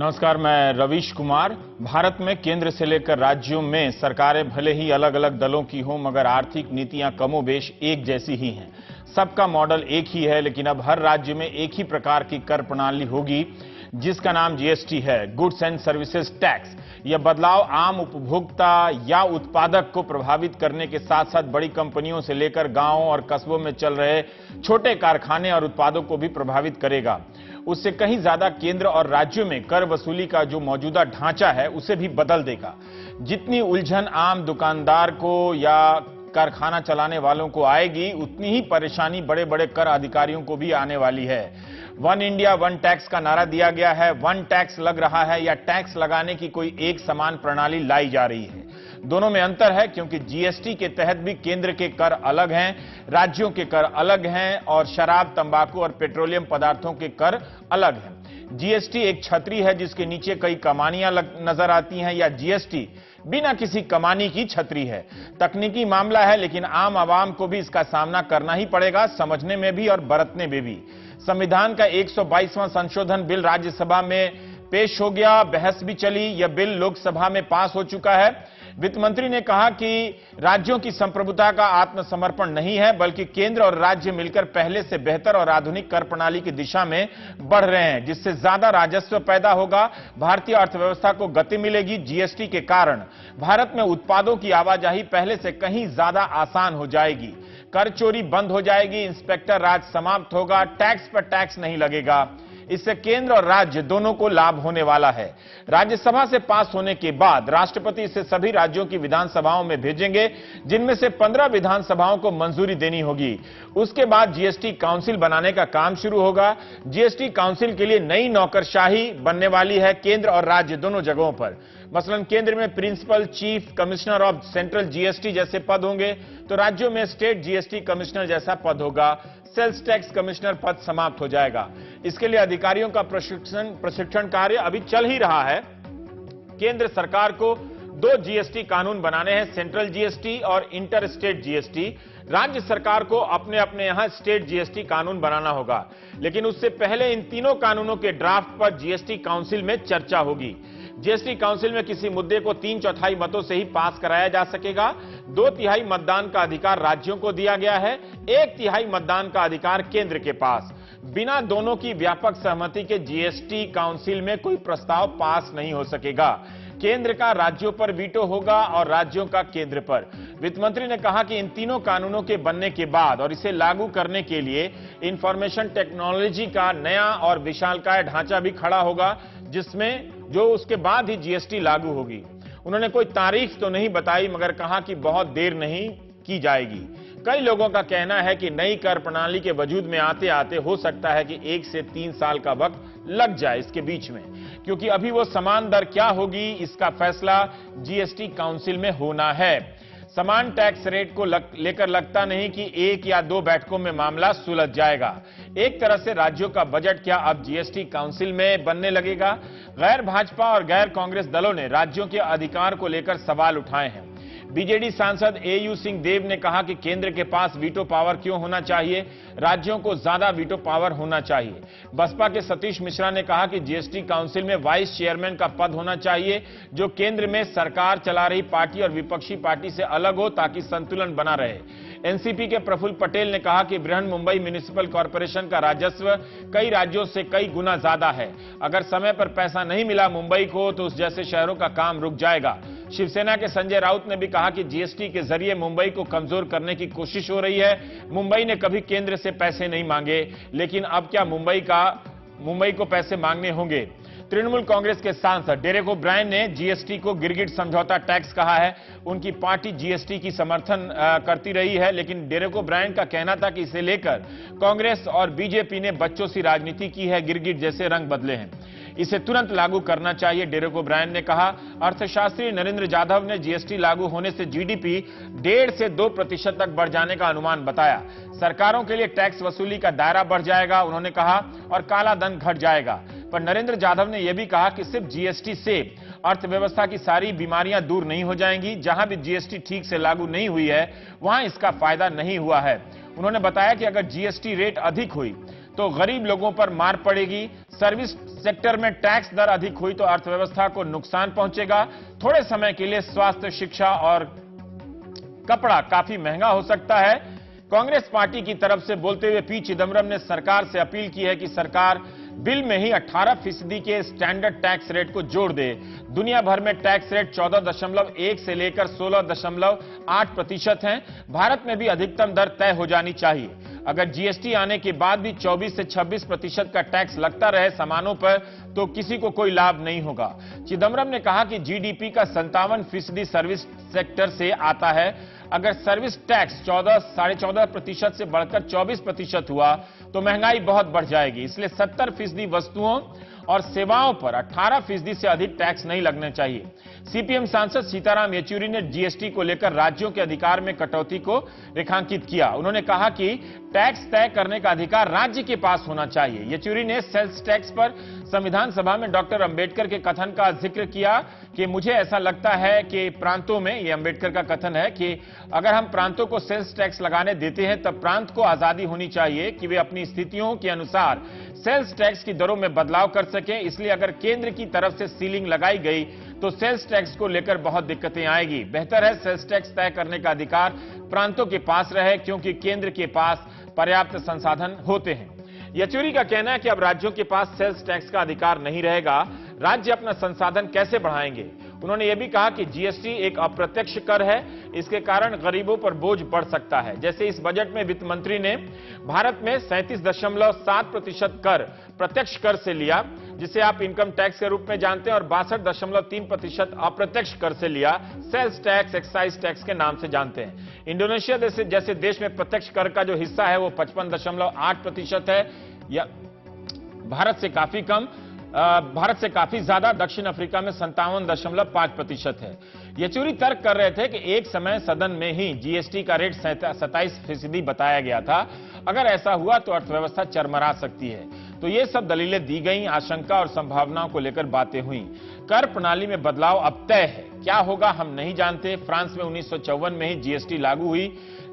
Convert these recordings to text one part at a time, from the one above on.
नमस्कार, मैं रवीश कुमार। भारत में केंद्र से लेकर राज्यों में सरकारें भले ही अलग अलग दलों की हों, मगर आर्थिक नीतियां कमोबेश एक जैसी ही हैं। सबका मॉडल एक ही है, लेकिन अब हर राज्य में एक ही प्रकार की कर प्रणाली होगी, जिसका नाम जीएसटी है, गुड्स एंड सर्विसेज टैक्स। यह बदलाव आम उपभोक्ता या उत्पादक को प्रभावित करने के साथ साथ बड़ी कंपनियों से लेकर गांवों और कस्बों में चल रहे छोटे कारखाने और उत्पादों को भी प्रभावित करेगा। उससे कहीं ज्यादा केंद्र और राज्यों में कर वसूली का जो मौजूदा ढांचा है, उसे भी बदल देगा। जितनी उलझन आम दुकानदार को या कारखाना चलाने वालों को आएगी, उतनी ही परेशानी बड़े बड़े कर अधिकारियों को भी आने वाली है। वन इंडिया वन टैक्स का नारा दिया गया है। वन टैक्स लग रहा है या टैक्स लगाने की कोई एक समान प्रणाली लाई जा रही है। दोनों में अंतर है, क्योंकि जीएसटी के तहत भी केंद्र के कर अलग हैं, राज्यों के कर अलग हैं और शराब, तंबाकू और पेट्रोलियम पदार्थों के कर अलग हैं। जीएसटी एक छतरी है जिसके नीचे कई कमानियां नजर आती हैं, या जीएसटी बिना किसी कमानी की छतरी है। तकनीकी मामला है, लेकिन आम आवाम को भी इसका सामना करना ही पड़ेगा, समझने में भी और बरतने में भी। संविधान का 122वां संशोधन बिल राज्यसभा में पेश हो गया, बहस भी चली। यह बिल लोकसभा में पास हो चुका है। वित्त मंत्री ने कहा कि राज्यों की संप्रभुता का आत्मसमर्पण नहीं है, बल्कि केंद्र और राज्य मिलकर पहले से बेहतर और आधुनिक कर प्रणाली की दिशा में बढ़ रहे हैं, जिससे ज्यादा राजस्व पैदा होगा, भारतीय अर्थव्यवस्था को गति मिलेगी। जीएसटी के कारण भारत में उत्पादों की आवाजाही पहले से कहीं ज्यादा आसान हो जाएगी। कर चोरी बंद हो जाएगी, इंस्पेक्टर राज समाप्त होगा, टैक्स पर टैक्स नहीं लगेगा। इससे केंद्र और राज्य दोनों को लाभ होने वाला है। राज्यसभा से पास होने के बाद राष्ट्रपति इसे सभी राज्यों की विधानसभाओं में भेजेंगे, जिनमें से 15 विधानसभाओं को मंजूरी देनी होगी। उसके बाद जीएसटी काउंसिल बनाने का काम शुरू होगा। जीएसटी काउंसिल के लिए नई नौकरशाही बनने वाली है, केंद्र और राज्य दोनों जगहों पर। मसलन केंद्र में principal chief commissioner of central GST जैसे पद होंगे, तो राज्यों में स्टेट जीएसटी कमिश्नर जैसा पद होगा। सेल्स टैक्स कमिश्नर पद समाप्त हो जाएगा। इसके लिए अधिकारियों का प्रशिक्षण कार्य अभी चल ही रहा है। केंद्र सरकार को 2 जीएसटी कानून बनाने हैं, सेंट्रल जीएसटी और इंटर स्टेट जीएसटी। राज्य सरकार को अपने अपने यहां स्टेट जीएसटी कानून बनाना होगा, लेकिन उससे पहले इन तीनों कानूनों के ड्राफ्ट पर जीएसटी काउंसिल में चर्चा होगी। जीएसटी काउंसिल में किसी मुद्दे को 3/4 मतों से ही पास कराया जा सकेगा। 2/3 मतदान का अधिकार राज्यों को दिया गया है, 1/3 मतदान का अधिकार केंद्र के पास। बिना दोनों की व्यापक सहमति के जीएसटी काउंसिल में कोई प्रस्ताव पास नहीं हो सकेगा। केंद्र का राज्यों पर वीटो होगा और राज्यों का केंद्र पर। वित्त मंत्री ने कहा कि इन तीनों कानूनों के बनने के बाद और इसे लागू करने के लिए इंफॉर्मेशन टेक्नोलॉजी का नया और विशालकाय ढांचा भी खड़ा होगा, जिसमें जो उसके बाद ही जीएसटी लागू होगी। उन्होंने कोई तारीख तो नहीं बताई, मगर कहा कि बहुत देर नहीं की जाएगी। कई लोगों का कहना है कि नई कर प्रणाली के वजूद में आते आते हो सकता है कि 1 से 3 साल का वक्त लग जाए इसके बीच में, क्योंकि अभी वो समान दर क्या होगी, इसका फैसला जीएसटी काउंसिल में होना है। समान टैक्स रेट को लेकर लगता नहीं कि 1 या 2 बैठकों में मामला सुलझ जाएगा। एक तरह से राज्यों का बजट क्या अब जीएसटी काउंसिल में बनने लगेगा? गैर भाजपा और गैर कांग्रेस दलों ने राज्यों के अधिकार को लेकर सवाल उठाए हैं। बीजेडी सांसद एयू सिंह देव ने कहा कि केंद्र के पास वीटो पावर क्यों होना चाहिए, राज्यों को ज्यादा वीटो पावर होना चाहिए। बसपा के सतीश मिश्रा ने कहा कि जीएसटी काउंसिल में वाइस चेयरमैन का पद होना चाहिए, जो केंद्र में सरकार चला रही पार्टी और विपक्षी पार्टी से अलग हो, ताकि संतुलन बना रहे। एनसीपी के प्रफुल्ल पटेल ने कहा कि बृहन मुंबई म्युनिसिपल कॉर्पोरेशन का राजस्व कई राज्यों से कई गुना ज्यादा है। अगर समय पर पैसा नहीं मिला मुंबई को, तो उस जैसे शहरों का काम रुक जाएगा। शिवसेना के संजय राउत ने भी कहा कि जीएसटी के जरिए मुंबई को कमजोर करने की कोशिश हो रही है। मुंबई ने कभी केंद्र से पैसे नहीं मांगे, लेकिन अब क्या मुंबई को पैसे मांगने होंगे? तृणमूल कांग्रेस के सांसद डेरेक ओब्रायन ने जीएसटी को गिरगिट समझौता टैक्स कहा है। उनकी पार्टी जीएसटी की समर्थन करती रही है, लेकिन डेरेक ओब्रायन का कहना था कि इसे लेकर कांग्रेस और बीजेपी ने बच्चों सी राजनीति की है, गिरगिट जैसे रंग बदले हैं। इसे तुरंत लागू करना चाहिए, डेरेक ओब्रायन ने कहा। अर्थशास्त्री नरेंद्र जाधव ने जीएसटी लागू होने से जीडीपी 1.5 से 2% तक बढ़ जाने का अनुमान बताया। सरकारों के लिए टैक्स वसूली का दायरा बढ़ जाएगा, उन्होंने कहा, और काला धन घट जाएगा। पर नरेंद्र जाधव ने यह भी कहा कि सिर्फ जीएसटी से अर्थव्यवस्था की सारी बीमारियां दूर नहीं हो जाएंगी। जहां भी जीएसटी ठीक से लागू नहीं हुई है, वहां इसका फायदा नहीं हुआ है। उन्होंने बताया कि अगर जीएसटी रेट अधिक हुई तो गरीब लोगों पर मार पड़ेगी, सर्विस सेक्टर में टैक्स दर अधिक हुई तो अर्थव्यवस्था को नुकसान पहुंचेगा। थोड़े समय के लिए स्वास्थ्य, शिक्षा और कपड़ा काफी महंगा हो सकता है। कांग्रेस पार्टी की तरफ से बोलते हुए पी चिदम्बरम ने सरकार से अपील की है कि सरकार बिल में ही 18% के स्टैंडर्ड टैक्स रेट को जोड़ दे। दुनिया भर में टैक्स रेट 14.1 से लेकर 16.8% हैं। भारत में भी अधिकतम दर तय हो जानी चाहिए। अगर जीएसटी आने के बाद भी 24 से 26% का टैक्स लगता रहे सामानों पर तो किसी को कोई लाभ नहीं होगा। चिदम्बरम ने कहा कि जीडीपी का 57% सर्विस सेक्टर से आता है। अगर सर्विस टैक्स 14.5% से बढ़कर 24% हुआ तो महंगाई बहुत बढ़ जाएगी। इसलिए 70% वस्तुओं और सेवाओं पर 18% से अधिक टैक्स नहीं लगने चाहिए। सीपीएम सांसद सीताराम येचुरी ने जीएसटी को लेकर राज्यों के अधिकार में कटौती को रेखांकित किया। उन्होंने कहा कि टैक्स तय करने का अधिकार राज्य के पास होना चाहिए। येचुरी ने सेल्स टैक्स पर संविधान सभा में डॉक्टर अंबेडकर के कथन का जिक्र किया कि मुझे ऐसा लगता है कि प्रांतों में, यह अंबेडकर का कथन है कि अगर हम प्रांतों को सेल्स टैक्स लगाने देते हैं तब प्रांत को आजादी होनी चाहिए कि वे अपनी स्थितियों के अनुसार सेल्स टैक्स की दरों में बदलाव कर सकें। इसलिए अगर केंद्र की तरफ से सीलिंग लगाई गई तो सेल्स टैक्स को लेकर बहुत दिक्कतें आएगी। बेहतर है सेल्स टैक्स तय करने का अधिकार प्रांतों के पास रहे क्योंकि केंद्र के पास पर्याप्त संसाधन होते हैं। येचुरी का कहना है कि अब राज्यों के पास सेल्स टैक्स का अधिकार नहीं रहेगा। राज्य अपना संसाधन कैसे बढ़ाएंगे? उन्होंने यह भी कहा कि जीएसटी एक अप्रत्यक्ष कर है, इसके कारण गरीबों पर बोझ बढ़ सकता है। जैसे इस बजट में वित्त मंत्री ने भारत में 37.7% कर प्रत्यक्ष कर से लिया, जिसे आप इनकम टैक्स के रूप में जानते हैं, और 62.3% अप्रत्यक्ष कर से लिया, सेल्स टैक्स, एक्साइज टैक्स के नाम से जानते हैं। इंडोनेशिया जैसे देश में प्रत्यक्ष कर का जो हिस्सा है वो 55.8% है, या भारत से काफी कम। भारत से काफी ज्यादा दक्षिण अफ्रीका में 57.5% है। येचुरी तर्क कर रहे थे कि एक समय सदन में ही जीएसटी का रेट 27% बताया गया था। अगर ऐसा हुआ तो अर्थव्यवस्था चरमरा सकती है। तो ये सब दलीलें दी गई, आशंका और संभावनाओं को लेकर बातें हुई। कर प्रणाली में बदलाव अब तय है, क्या होगा हम नहीं जानते। फ्रांस में 1954 में ही जीएसटी लागू हुई।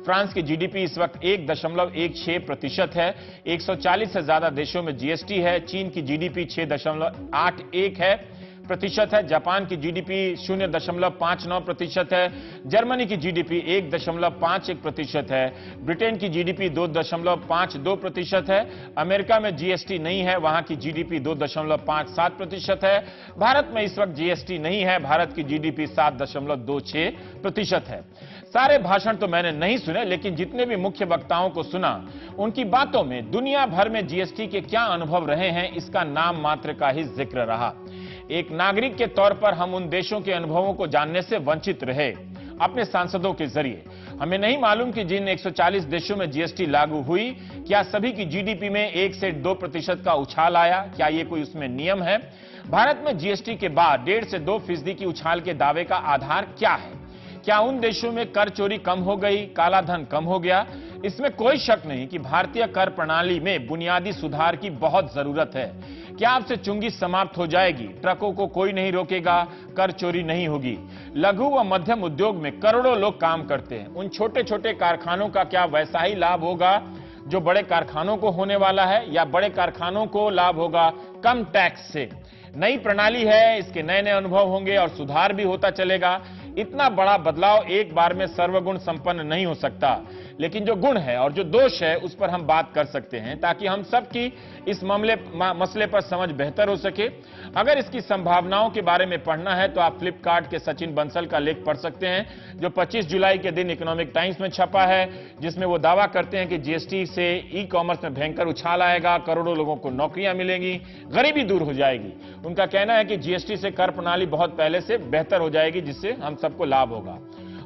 फ्रांस की जीडीपी इस वक्त 1.16% है। 140 से ज्यादा देशों में जीएसटी है। चीन की जीडीपी 6.81% है। जापान की जीडीपी 0.59% है। जर्मनी की जीडीपी 1.51% है। ब्रिटेन की जीडीपी 2.52% है। अमेरिका में जीएसटी नहीं है, वहां की जीडीपी 2.57% है। भारत में इस वक्त जीएसटी नहीं है, भारत की जीडीपी 7.26% है। सारे भाषण तो मैंने नहीं सुने, लेकिन जितने भी मुख्य वक्ताओं को सुना, उनकी बातों में दुनिया भर में जीएसटी के क्या अनुभव रहे हैं इसका नाम मात्र का ही जिक्र रहा। एक नागरिक के तौर पर हम उन देशों के अनुभवों को जानने से वंचित रहे अपने सांसदों के जरिए। हमें नहीं मालूम कि जिन 140 देशों में जीएसटी लागू हुई, क्या सभी की जीडीपी में 1 से 2% का उछाल आया? क्या ये कोई उसमें नियम है? भारत में जीएसटी के बाद 1.5 से 2% की उछाल के दावे का आधार क्या है? क्या उन देशों में कर चोरी कम हो गई, काला धन कम हो गया? इसमें कोई शक नहीं कि भारतीय कर प्रणाली में बुनियादी सुधार की बहुत जरूरत है। क्या आपसे चुंगी समाप्त हो जाएगी? ट्रकों को कोई नहीं रोकेगा, कर चोरी नहीं होगी। लघु व मध्यम उद्योग में करोड़ों लोग काम करते हैं। उन छोटे छोटे कारखानों का क्या वैसा ही लाभ होगा जो बड़े कारखानों को होने वाला है, या बड़े कारखानों को लाभ होगा कम टैक्स से? नई प्रणाली है, इसके नए नए अनुभव होंगे और सुधार भी होता चलेगा। इतना बड़ा बदलाव एक बार में सर्वगुण संपन्न नहीं हो सकता, लेकिन जो गुण है और जो दोष है उस पर हम बात कर सकते हैं ताकि हम सबकी इस मसले पर समझ बेहतर हो सके। अगर इसकी संभावनाओं के बारे में पढ़ना है तो आप फ्लिपकार्ट के सचिन बंसल का लेख पढ़ सकते हैं, जो 25 जुलाई के दिन इकोनॉमिक टाइम्स में छपा है, जिसमें वो दावा करते हैं कि जीएसटी से ई कॉमर्स में भयंकर उछाल आएगा, करोड़ों लोगों को नौकरियां मिलेंगी, गरीबी दूर हो जाएगी। उनका कहना है कि जीएसटी से कर प्रणाली बहुत पहले से बेहतर हो जाएगी, जिससे हम सबको लाभ होगा।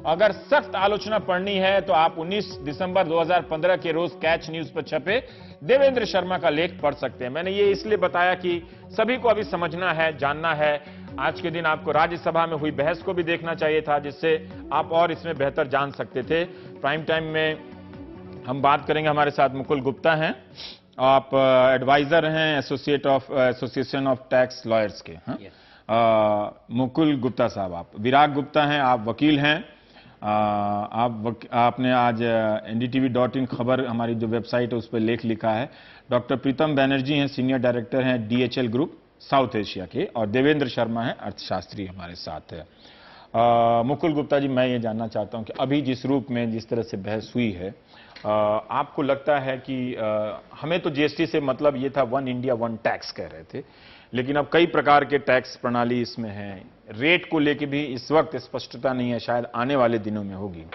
अगर सख्त आलोचना पढ़नी है तो आप 19 दिसंबर 2015 के रोज कैच न्यूज पर छपे देवेंद्र शर्मा का लेख पढ़ सकते हैं। मैंने ये इसलिए बताया कि सभी को अभी समझना है, जानना है। आज के दिन आपको राज्यसभा में हुई बहस को भी देखना चाहिए था, जिससे आप और इसमें बेहतर जान सकते थे। प्राइम टाइम में हम बात करेंगे, हमारे साथ मुकुल गुप्ता हैं, आप एडवाइजर हैं एसोसिएशन ऑफ टैक्स लॉयर्स के। मुकुल गुप्ता साहब, आप विराग गुप्ता हैं, आप वकील हैं। आपने आज ndtv.in खबर हमारी जो वेबसाइट है उस पर लेख लिखा है। डॉक्टर प्रीतम बैनर्जी हैं, सीनियर डायरेक्टर हैं DHL ग्रुप साउथ एशिया के, और देवेंद्र शर्मा हैं अर्थशास्त्री हमारे साथ है। मुकुल गुप्ता जी, मैं ये जानना चाहता हूं कि अभी जिस रूप में जिस तरह से बहस हुई है, आपको लगता है कि हमें तो जीएसटी से मतलब ये था वन इंडिया वन टैक्स कह रहे थे, लेकिन अब कई प्रकार के टैक्स प्रणाली इसमें है, रेट को लेके भी इस वक्त स्पष्टता नहीं है, शायद आने वाले दिनों में होगी,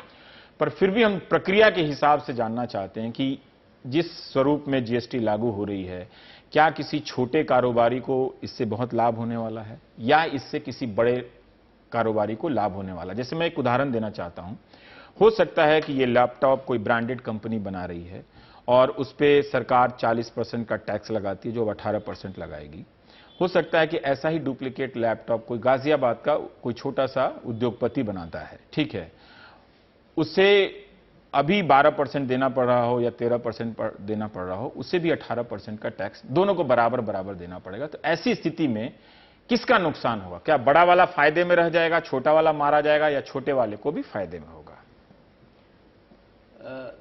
पर फिर भी हम प्रक्रिया के हिसाब से जानना चाहते हैं कि जिस स्वरूप में जीएसटी लागू हो रही है, क्या किसी छोटे कारोबारी को इससे बहुत लाभ होने वाला है या इससे किसी बड़े कारोबारी को लाभ होने वाला? जैसे मैं एक उदाहरण देना चाहता हूं, हो सकता है कि ये लैपटॉप कोई ब्रांडेड कंपनी बना रही है और उस पर सरकार 40% का टैक्स लगाती है, जो 18% लगाएगी। हो सकता है कि ऐसा ही डुप्लीकेट लैपटॉप कोई गाजियाबाद का कोई छोटा सा उद्योगपति बनाता है, ठीक है, उससे अभी 12% देना पड़ रहा हो या 13% देना पड़ रहा हो, उससे भी 18% का टैक्स, दोनों को बराबर बराबर देना पड़ेगा। तो ऐसी स्थिति में किसका नुकसान होगा? क्या बड़ा वाला फायदे में रह जाएगा, छोटा वाला मारा जाएगा, या छोटे वाले को भी फायदे में होगा?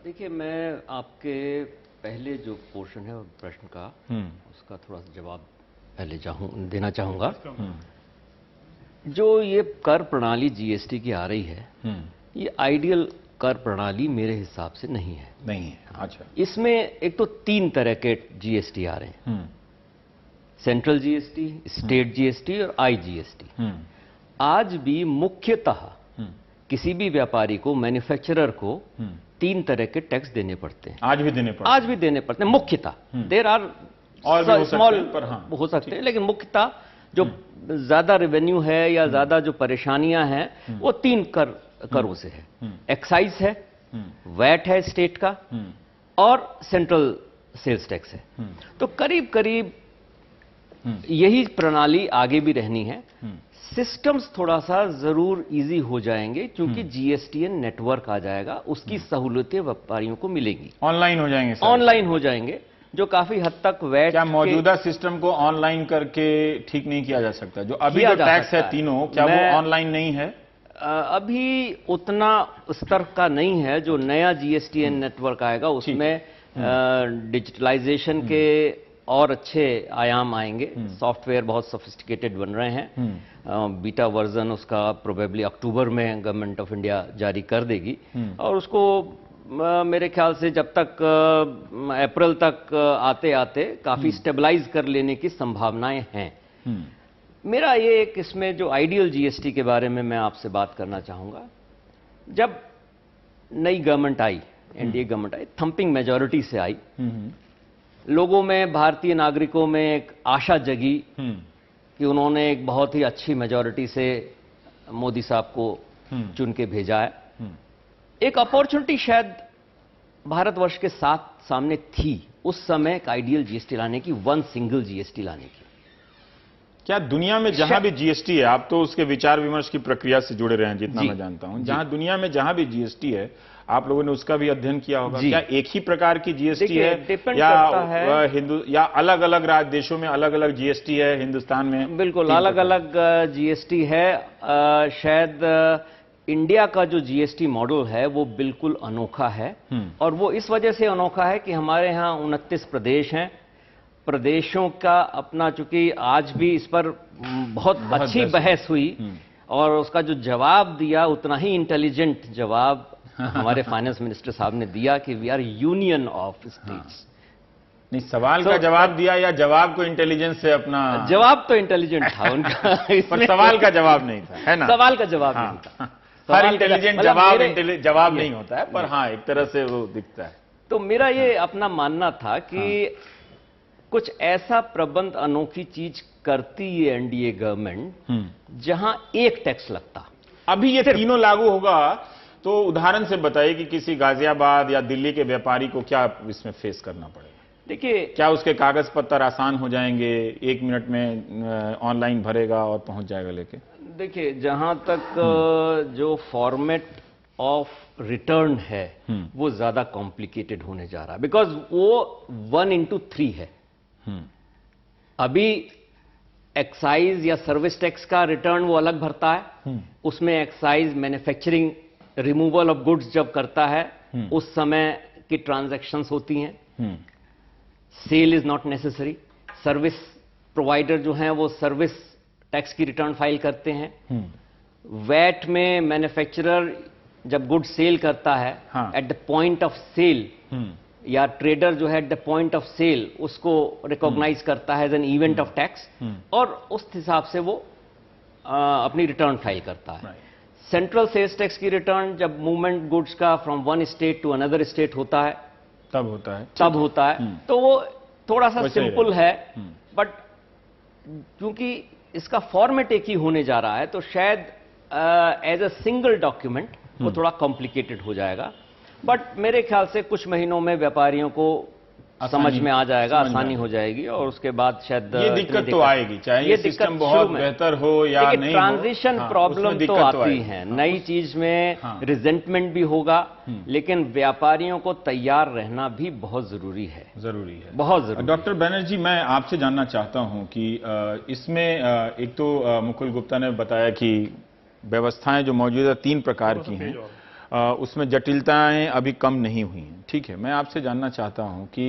देखिए, मैं आपके पहले जो पोर्शन है प्रश्न का उसका थोड़ा सा जवाब पहले देना चाहूंगा। जो ये कर प्रणाली जीएसटी की आ रही है, ये आइडियल कर प्रणाली मेरे हिसाब से नहीं है। अच्छा। इसमें एक तो 3 तरह के जीएसटी आ रहे हैं, सेंट्रल जीएसटी, स्टेट जीएसटी और आईजीएसटी। आज भी मुख्यतः किसी भी व्यापारी को, मैन्युफैक्चरर को 3 तरह के टैक्स देने पड़ते हैं। आज भी देने पड़ते हैं मुख्यतः। देर आर और स्मॉल हो सकते हैं, लेकिन मुख्यतः जो ज्यादा रेवेन्यू है या ज्यादा जो परेशानियां हैं वो 3 करों से है। एक्साइज है, वैट है स्टेट का, और सेंट्रल सेल्स टैक्स है। तो करीब करीब यही प्रणाली आगे भी रहनी है। सिस्टम्स थोड़ा सा जरूर इजी हो जाएंगे क्योंकि जीएसटीएन नेटवर्क आ जाएगा, उसकी सहूलियतें व्यापारियों को मिलेंगी, ऑनलाइन हो जाएंगे, जो काफी हद तक वैट। क्या मौजूदा सिस्टम को ऑनलाइन करके ठीक नहीं किया जा सकता? जो अभी जो टैक्स है तीनों, क्या वो ऑनलाइन नहीं है? अभी उतना स्तर का नहीं है। जो नया जीएसटीएन नेटवर्क आएगा उसमें डिजिटलाइजेशन के और अच्छे आयाम आएंगे। सॉफ्टवेयर बहुत सोफिस्टिकेटेड बन रहे हैं। बीटा वर्जन उसका प्रोबेबली अक्टूबर में गवर्नमेंट ऑफ इंडिया जारी कर देगी, और उसको मेरे ख्याल से जब तक अप्रैल तक आते आते काफी स्टेबलाइज कर लेने की संभावनाएं हैं। मेरा ये एक इसमें जो आइडियल जीएसटी के बारे में मैं आपसे बात करना चाहूंगा। जब नई गवर्नमेंट आई, एनडीए गवर्नमेंट आई, थंपिंग मेजॉरिटी से आई, लोगों में, भारतीय नागरिकों में एक आशा जगी कि उन्होंने एक बहुत ही अच्छी मेजॉरिटी से मोदी साहब को चुन के भेजा है। एक अपॉर्चुनिटी शायद भारतवर्ष के साथ सामने थी उस समय एक आइडियल जीएसटी लाने की, वन सिंगल जीएसटी लाने की। क्या दुनिया में जहां भी जीएसटी है, आप तो उसके विचार विमर्श की प्रक्रिया से जुड़े रहे हैं जितना मैं जानता हूं, जहां दुनिया में जहां भी जीएसटी है, आप लोगों ने उसका भी अध्ययन किया होगा, क्या एक ही प्रकार की जीएसटी है या अलग अलग देशों में अलग अलग जीएसटी है? हिंदुस्तान में बिल्कुल अलग अलग जीएसटी है। शायद इंडिया का जो जीएसटी मॉडल है वो बिल्कुल अनोखा है, और वो इस वजह से अनोखा है कि हमारे यहाँ 29 प्रदेश हैं। प्रदेशों का अपना, चूंकि आज भी इस पर बहुत अच्छी बहस हुई, और उसका जो जवाब दिया उतना ही इंटेलिजेंट जवाब हमारे फाइनेंस मिनिस्टर साहब ने दिया कि we are union of states. नहीं, सवाल का जवाब दिया या जवाब को इंटेलिजेंस से अपना? जवाब तो इंटेलिजेंट था उनका पर सवाल का जवाब नहीं था, है ना? सवाल का जवाब नहीं था। हर इंटेलिजेंट जवाब नहीं होता है, पर हाँ एक तरह से वो दिखता है। तो मेरा ये अपना मानना था कि कुछ ऐसा प्रबंध, अनोखी चीज करती है एनडीए गवर्नमेंट जहां एक टैक्स लगता। अभी ये तीनों लागू होगा तो उदाहरण से बताइए कि किसी गाजियाबाद या दिल्ली के व्यापारी को क्या इसमें फेस करना पड़ेगा? देखिए, क्या उसके कागज पत्तर आसान हो जाएंगे, 1 मिनट में ऑनलाइन भरेगा और पहुंच जाएगा लेके? देखिए, जहां तक जो फॉर्मेट ऑफ रिटर्न है वो ज्यादा कॉम्प्लिकेटेड होने जा रहा है, बिकॉज वो 1:3 है। अभी एक्साइज या सर्विस टैक्स का रिटर्न वो अलग भरता है, उसमें excise, manufacturing removal of goods जब करता है उस समय की ट्रांजैक्शंस होती हैं। Sale is not necessary. Service provider जो हैं वो सर्विस टैक्स की रिटर्न फाइल करते हैं। वैट में मैन्युफैक्चरर जब गुड सेल करता है at the point of sale, या ट्रेडर जो है at the point of sale उसको रिकॉग्नाइज करता है as an event of tax, और उस हिसाब से वो अपनी रिटर्न फाइल करता है। सेंट्रल सेल्स टैक्स की रिटर्न जब मूवमेंट गुड्स का from one state to another state होता है तब होता है। तो वो थोड़ा सा सिंपल है, बट क्योंकि इसका फॉर्मेट एक ही होने जा रहा है तो शायद एज अ सिंगल डॉक्यूमेंट वो थोड़ा कॉम्प्लिकेटेड हो जाएगा। बट मेरे ख्याल से कुछ महीनों में व्यापारियों को समझ में आ जाएगा, आसानी हो जाएगी, और उसके बाद शायद ये दिक्कत तो आएगी, चाहे ये सिस्टम बहुत बेहतर हो या नहीं हो। ट्रांजिशन प्रॉब्लम तो आती है, नई चीज में रिजेंटमेंट भी होगा, लेकिन व्यापारियों को तैयार रहना भी बहुत जरूरी है, बहुत जरूरी। डॉक्टर बैनर्जी, मैं आपसे जानना चाहता हूं कि इसमें एक तो मुकुल गुप्ता ने बताया कि व्यवस्थाएं जो मौजूदा 3 प्रकार की हैं, उसमें जटिलताएं अभी कम नहीं हुई हैं, ठीक है। मैं आपसे जानना चाहता हूं कि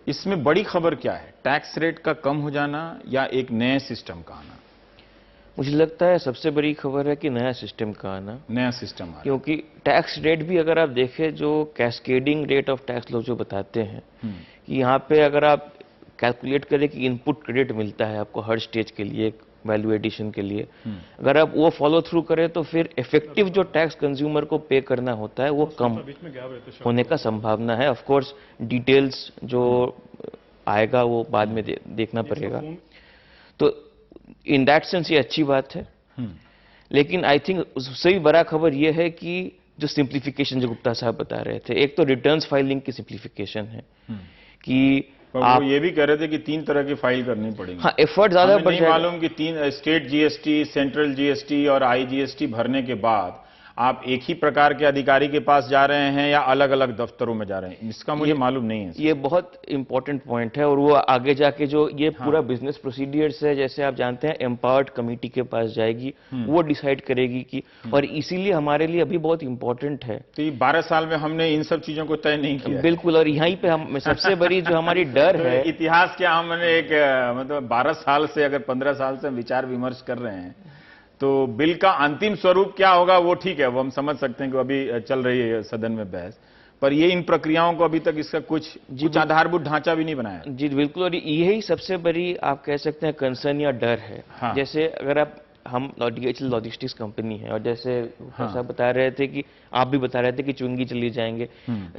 इसमें बड़ी खबर क्या है, टैक्स रेट का कम हो जाना या एक नए सिस्टम का आना? मुझे लगता है सबसे बड़ी खबर है कि नया सिस्टम का आना, नया सिस्टम आना। क्योंकि टैक्स रेट भी अगर आप देखें, जो कैस्केडिंग रेट ऑफ टैक्स लोग जो बताते हैं कि यहाँ पे अगर आप कैलकुलेट करें कि इनपुट क्रेडिट मिलता है आपको हर स्टेज के लिए, वैल्यू एडिशन के लिए, अगर आप वो फॉलो थ्रू करें तो फिर इफेक्टिव जो टैक्स कंज्यूमर को पे करना होता है वो कम होने का संभावना है। ऑफ कोर्स डिटेल्स जो आएगा वो बाद में देखना पड़ेगा। तो इन दैट सेंस ये अच्छी बात है, लेकिन आई थिंक उससे भी बड़ा खबर ये है कि जो सिंप्लीफिकेशन जो गुप्ता साहब बता रहे थे, एक तो रिटर्न्स फाइलिंग की सिंप्लीफिकेशन है कि आप वो ये भी कह रहे थे कि 3 तरह की फाइल करनी पड़ेगी। हाँ, एफर्ट ज्यादा बढ़ जाएगा। मालूम कि 3 स्टेट जीएसटी, सेंट्रल जीएसटी और आईजीएसटी भरने के बाद आप एक ही प्रकार के अधिकारी के पास जा रहे हैं या अलग अलग दफ्तरों में जा रहे हैं, इसका मुझे मालूम नहीं है। ये बहुत इंपॉर्टेंट पॉइंट है, और वो आगे जाके जो ये पूरा बिजनेस प्रोसीडियर्स है, जैसे आप जानते हैं एम्पावर्ड कमेटी के पास जाएगी, वो डिसाइड करेगी कि, और इसीलिए हमारे लिए अभी बहुत इंपॉर्टेंट है। तो ये 12 साल में हमने इन सब चीजों को तय नहीं किया। बिल्कुल, और यहीं पे हम सबसे बड़ी जो हमारी डर है, इतिहास क्या, हमने एक मतलब 12 साल से अगर 15 साल से विचार विमर्श कर रहे हैं, तो बिल का अंतिम स्वरूप क्या होगा वो ठीक है, वो हम समझ सकते हैं कि अभी चल रही है सदन में बहस, पर ये इन प्रक्रियाओं को अभी तक इसका कुछ आधारभूत ढांचा भी नहीं बनाया। जी बिल्कुल, और यही सबसे बड़ी आप कह सकते हैं कंसर्न या डर है। हाँ। जैसे अगर हम DHL लॉजिस्टिक्स कंपनी है, और जैसे साहब बता रहे थे कि आप भी बता रहे थे कि चुंगी चली जाएंगे,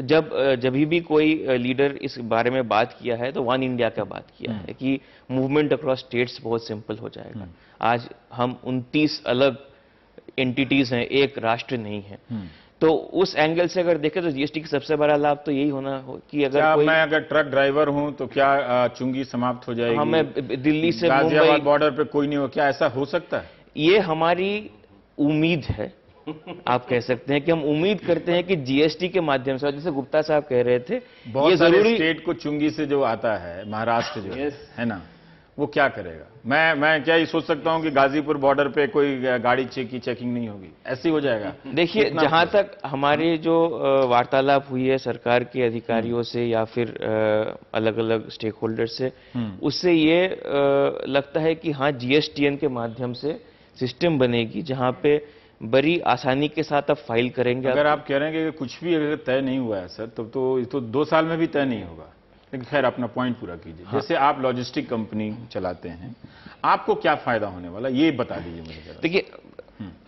जब भी कोई लीडर इस बारे में बात किया है तो वन इंडिया का बात किया है कि मूवमेंट अक्रॉस स्टेट्स बहुत सिंपल हो जाएगा। आज हम 29 अलग एंटिटीज हैं, एक राष्ट्र नहीं है। तो उस एंगल से अगर देखें तो जीएसटी का सबसे बड़ा लाभ तो यही होना हो कि मैं अगर ट्रक ड्राइवर हूं तो क्या चुंगी समाप्त हो जाएगी? हाँ, मैं दिल्ली से गाजियाबाद बॉर्डर पे कोई नहीं हो, क्या ऐसा हो सकता है? ये हमारी उम्मीद है। आप कह सकते हैं कि हम उम्मीद करते हैं कि जीएसटी के माध्यम से, जैसे गुप्ता साहब कह रहे थे, बहुत सारे स्टेट को चुंगी से जो आता है, महाराष्ट्र जो है ना, वो क्या करेगा? मैं क्या ये सोच सकता हूं कि गाजीपुर बॉर्डर पे कोई गाड़ी की चेकिंग नहीं होगी, ऐसे ही हो जाएगा? देखिए, जहां तक हमारी जो वार्तालाप हुई है सरकार के अधिकारियों से या फिर अलग अलग स्टेक होल्डर से, उससे ये लगता है कि हाँ, जीएसटीएन के माध्यम से सिस्टम बनेगी जहां पे बड़ी आसानी के साथ आप फाइल करेंगे। अगर आप कह रहे हैं कि कुछ भी अगर तय नहीं हुआ है सर, तो 2 साल में भी तय नहीं होगा, लेकिन खैर अपना पॉइंट पूरा कीजिए। हाँ। जैसे आप लॉजिस्टिक कंपनी चलाते हैं, आपको क्या फायदा होने वाला ये बता दीजिए मुझे। देखिए,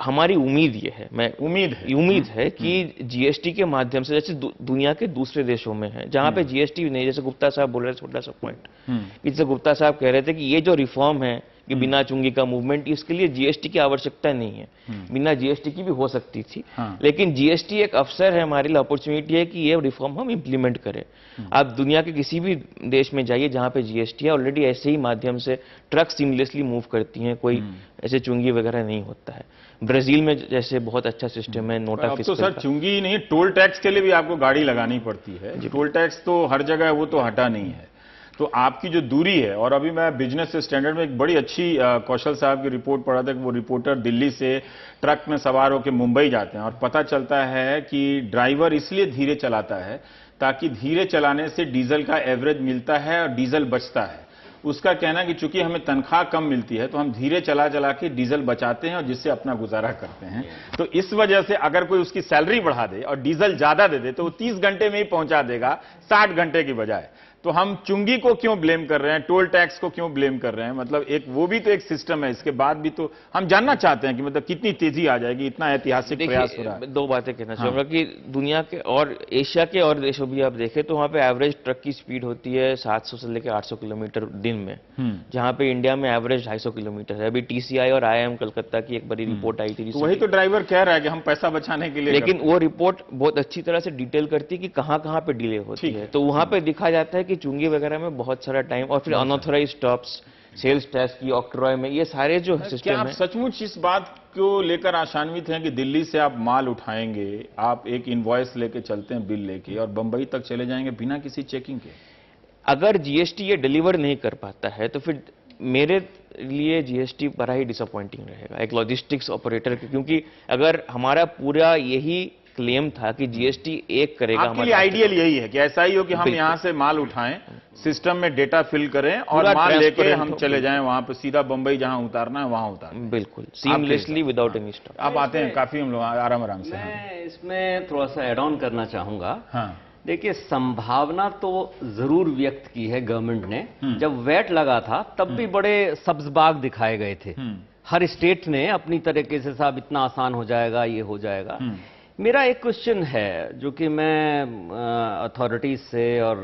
हमारी उम्मीद ये है, उम्मीद है कि जीएसटी के माध्यम से, जैसे दुनिया के दूसरे देशों में है जहां पे जीएसटी नहीं, जैसे गुप्ता साहब बोल रहे थे, छोटा सा पॉइंट, जैसे गुप्ता साहब कह रहे थे कि ये जो रिफॉर्म है कि बिना चुंगी का मूवमेंट, इसके लिए जीएसटी की आवश्यकता नहीं है, बिना जीएसटी की भी हो सकती थी। हाँ। लेकिन जीएसटी एक अवसर है हमारे लिए, अपॉर्चुनिटी है कि ये रिफॉर्म हम इंप्लीमेंट करें। आप दुनिया के किसी भी देश में जाइए जहां पे जीएसटी है, ऑलरेडी ऐसे ही माध्यम से ट्रक सीमलेसली मूव करती हैं, कोई ऐसे चुंगी वगैरह नहीं होता है। ब्राजील में जैसे बहुत अच्छा सिस्टम है, नोटा फिस्कल। अब तो सर चुंगी नहीं, टोल टैक्स के लिए भी आपको गाड़ी लगानी पड़ती है। टोल टैक्स तो हर जगह वो तो हटा नहीं है, तो आपकी जो दूरी है, और अभी मैं बिजनेस स्टैंडर्ड में एक बड़ी अच्छी कौशल साहब की रिपोर्ट पढ़ा था कि वो रिपोर्टर दिल्ली से ट्रक में सवार होकर मुंबई जाते हैं और पता चलता है कि ड्राइवर इसलिए धीरे चलाता है ताकि धीरे चलाने से डीजल का एवरेज मिलता है और डीजल बचता है। उसका कहना है कि चूंकि हमें तनख्वाह कम मिलती है तो हम धीरे चला चला के डीजल बचाते हैं और जिससे अपना गुजारा करते हैं। तो इस वजह से अगर कोई उसकी सैलरी बढ़ा दे और डीजल ज्यादा दे दे तो वो 30 घंटे में ही पहुंचा देगा 60 घंटे की बजाय। तो हम चुंगी को क्यों ब्लेम कर रहे हैं, टोल टैक्स को क्यों ब्लेम कर रहे हैं? मतलब एक वो भी तो एक सिस्टम है, इसके बाद भी तो हम जानना चाहते हैं कि मतलब कितनी तेजी आ जाएगी, इतना ऐतिहासिक प्रयास हो रहा है। दो बातें कहना चाहूंगा कि दुनिया के और एशिया के और देशों भी आप देखें तो वहां पे एवरेज ट्रक की स्पीड होती है 700 से लेकर 800 किलोमीटर दिन में, जहां पे इंडिया में एवरेज 250 किलोमीटर है। अभी टीसीआई और आईआईएम कलकत्ता की एक बड़ी रिपोर्ट आई थी, तो वही तो ड्राइवर कह रहा है कि हम पैसा बचाने के लिए, लेकिन वो रिपोर्ट बहुत अच्छी तरह से डिटेल करती है कि कहां कहां पे डिले होती है। तो वहां पे दिखा जाता है कि चुंगी वगैरह में बहुत सारा टाइम, और फिर अनऑथराइज्ड स्टॉप्स, सेल्स टैक्स की, ऑक्ट्रॉय में, ये सारे जो क्या सिस्टम आप है। सचमुच इस बात को लेकर आशान्वित हैं कि दिल्ली से आप माल उठाएंगे, आप एक इनवॉइस लेके चलते हैं बिल लेके और बंबई तक चले जाएंगे बिना किसी चेकिंग के? अगर जीएसटी ये डिलीवर नहीं कर पाता है तो फिर मेरे लिए जीएसटी बड़ा ही डिसअपॉइंटिंग रहेगा एक लॉजिस्टिक्स ऑपरेटर के, क्योंकि अगर हमारा पूरा यही क्लेम था कि जीएसटी एक करेगा, आपके लिए आइडियल यही है कि ऐसा ही हो कि हम यहां से माल उठाएं, सिस्टम में डेटा फिल करें और माल लेके हम चले जाएं वहां पे सीधा बम्बई जहां उतारना है वहां उतारें। बिल्कुल सीमलेसली विदाउट एनी स्टॉप। आप आते हैं काफी, हम लोग आराम आराम से। मैं इसमें थोड़ा सा ऐड ऑन करना चाहूंगा। हाँ, देखिए, संभावना तो जरूर व्यक्त की है गवर्नमेंट ने। जब वैट लगा था तब भी बड़े सब्ज बाग दिखाए गए थे। हर स्टेट ने अपनी तरीके से, साहब इतना आसान हो जाएगा, ये हो जाएगा। मेरा एक क्वेश्चन है जो कि मैं अथॉरिटीज से और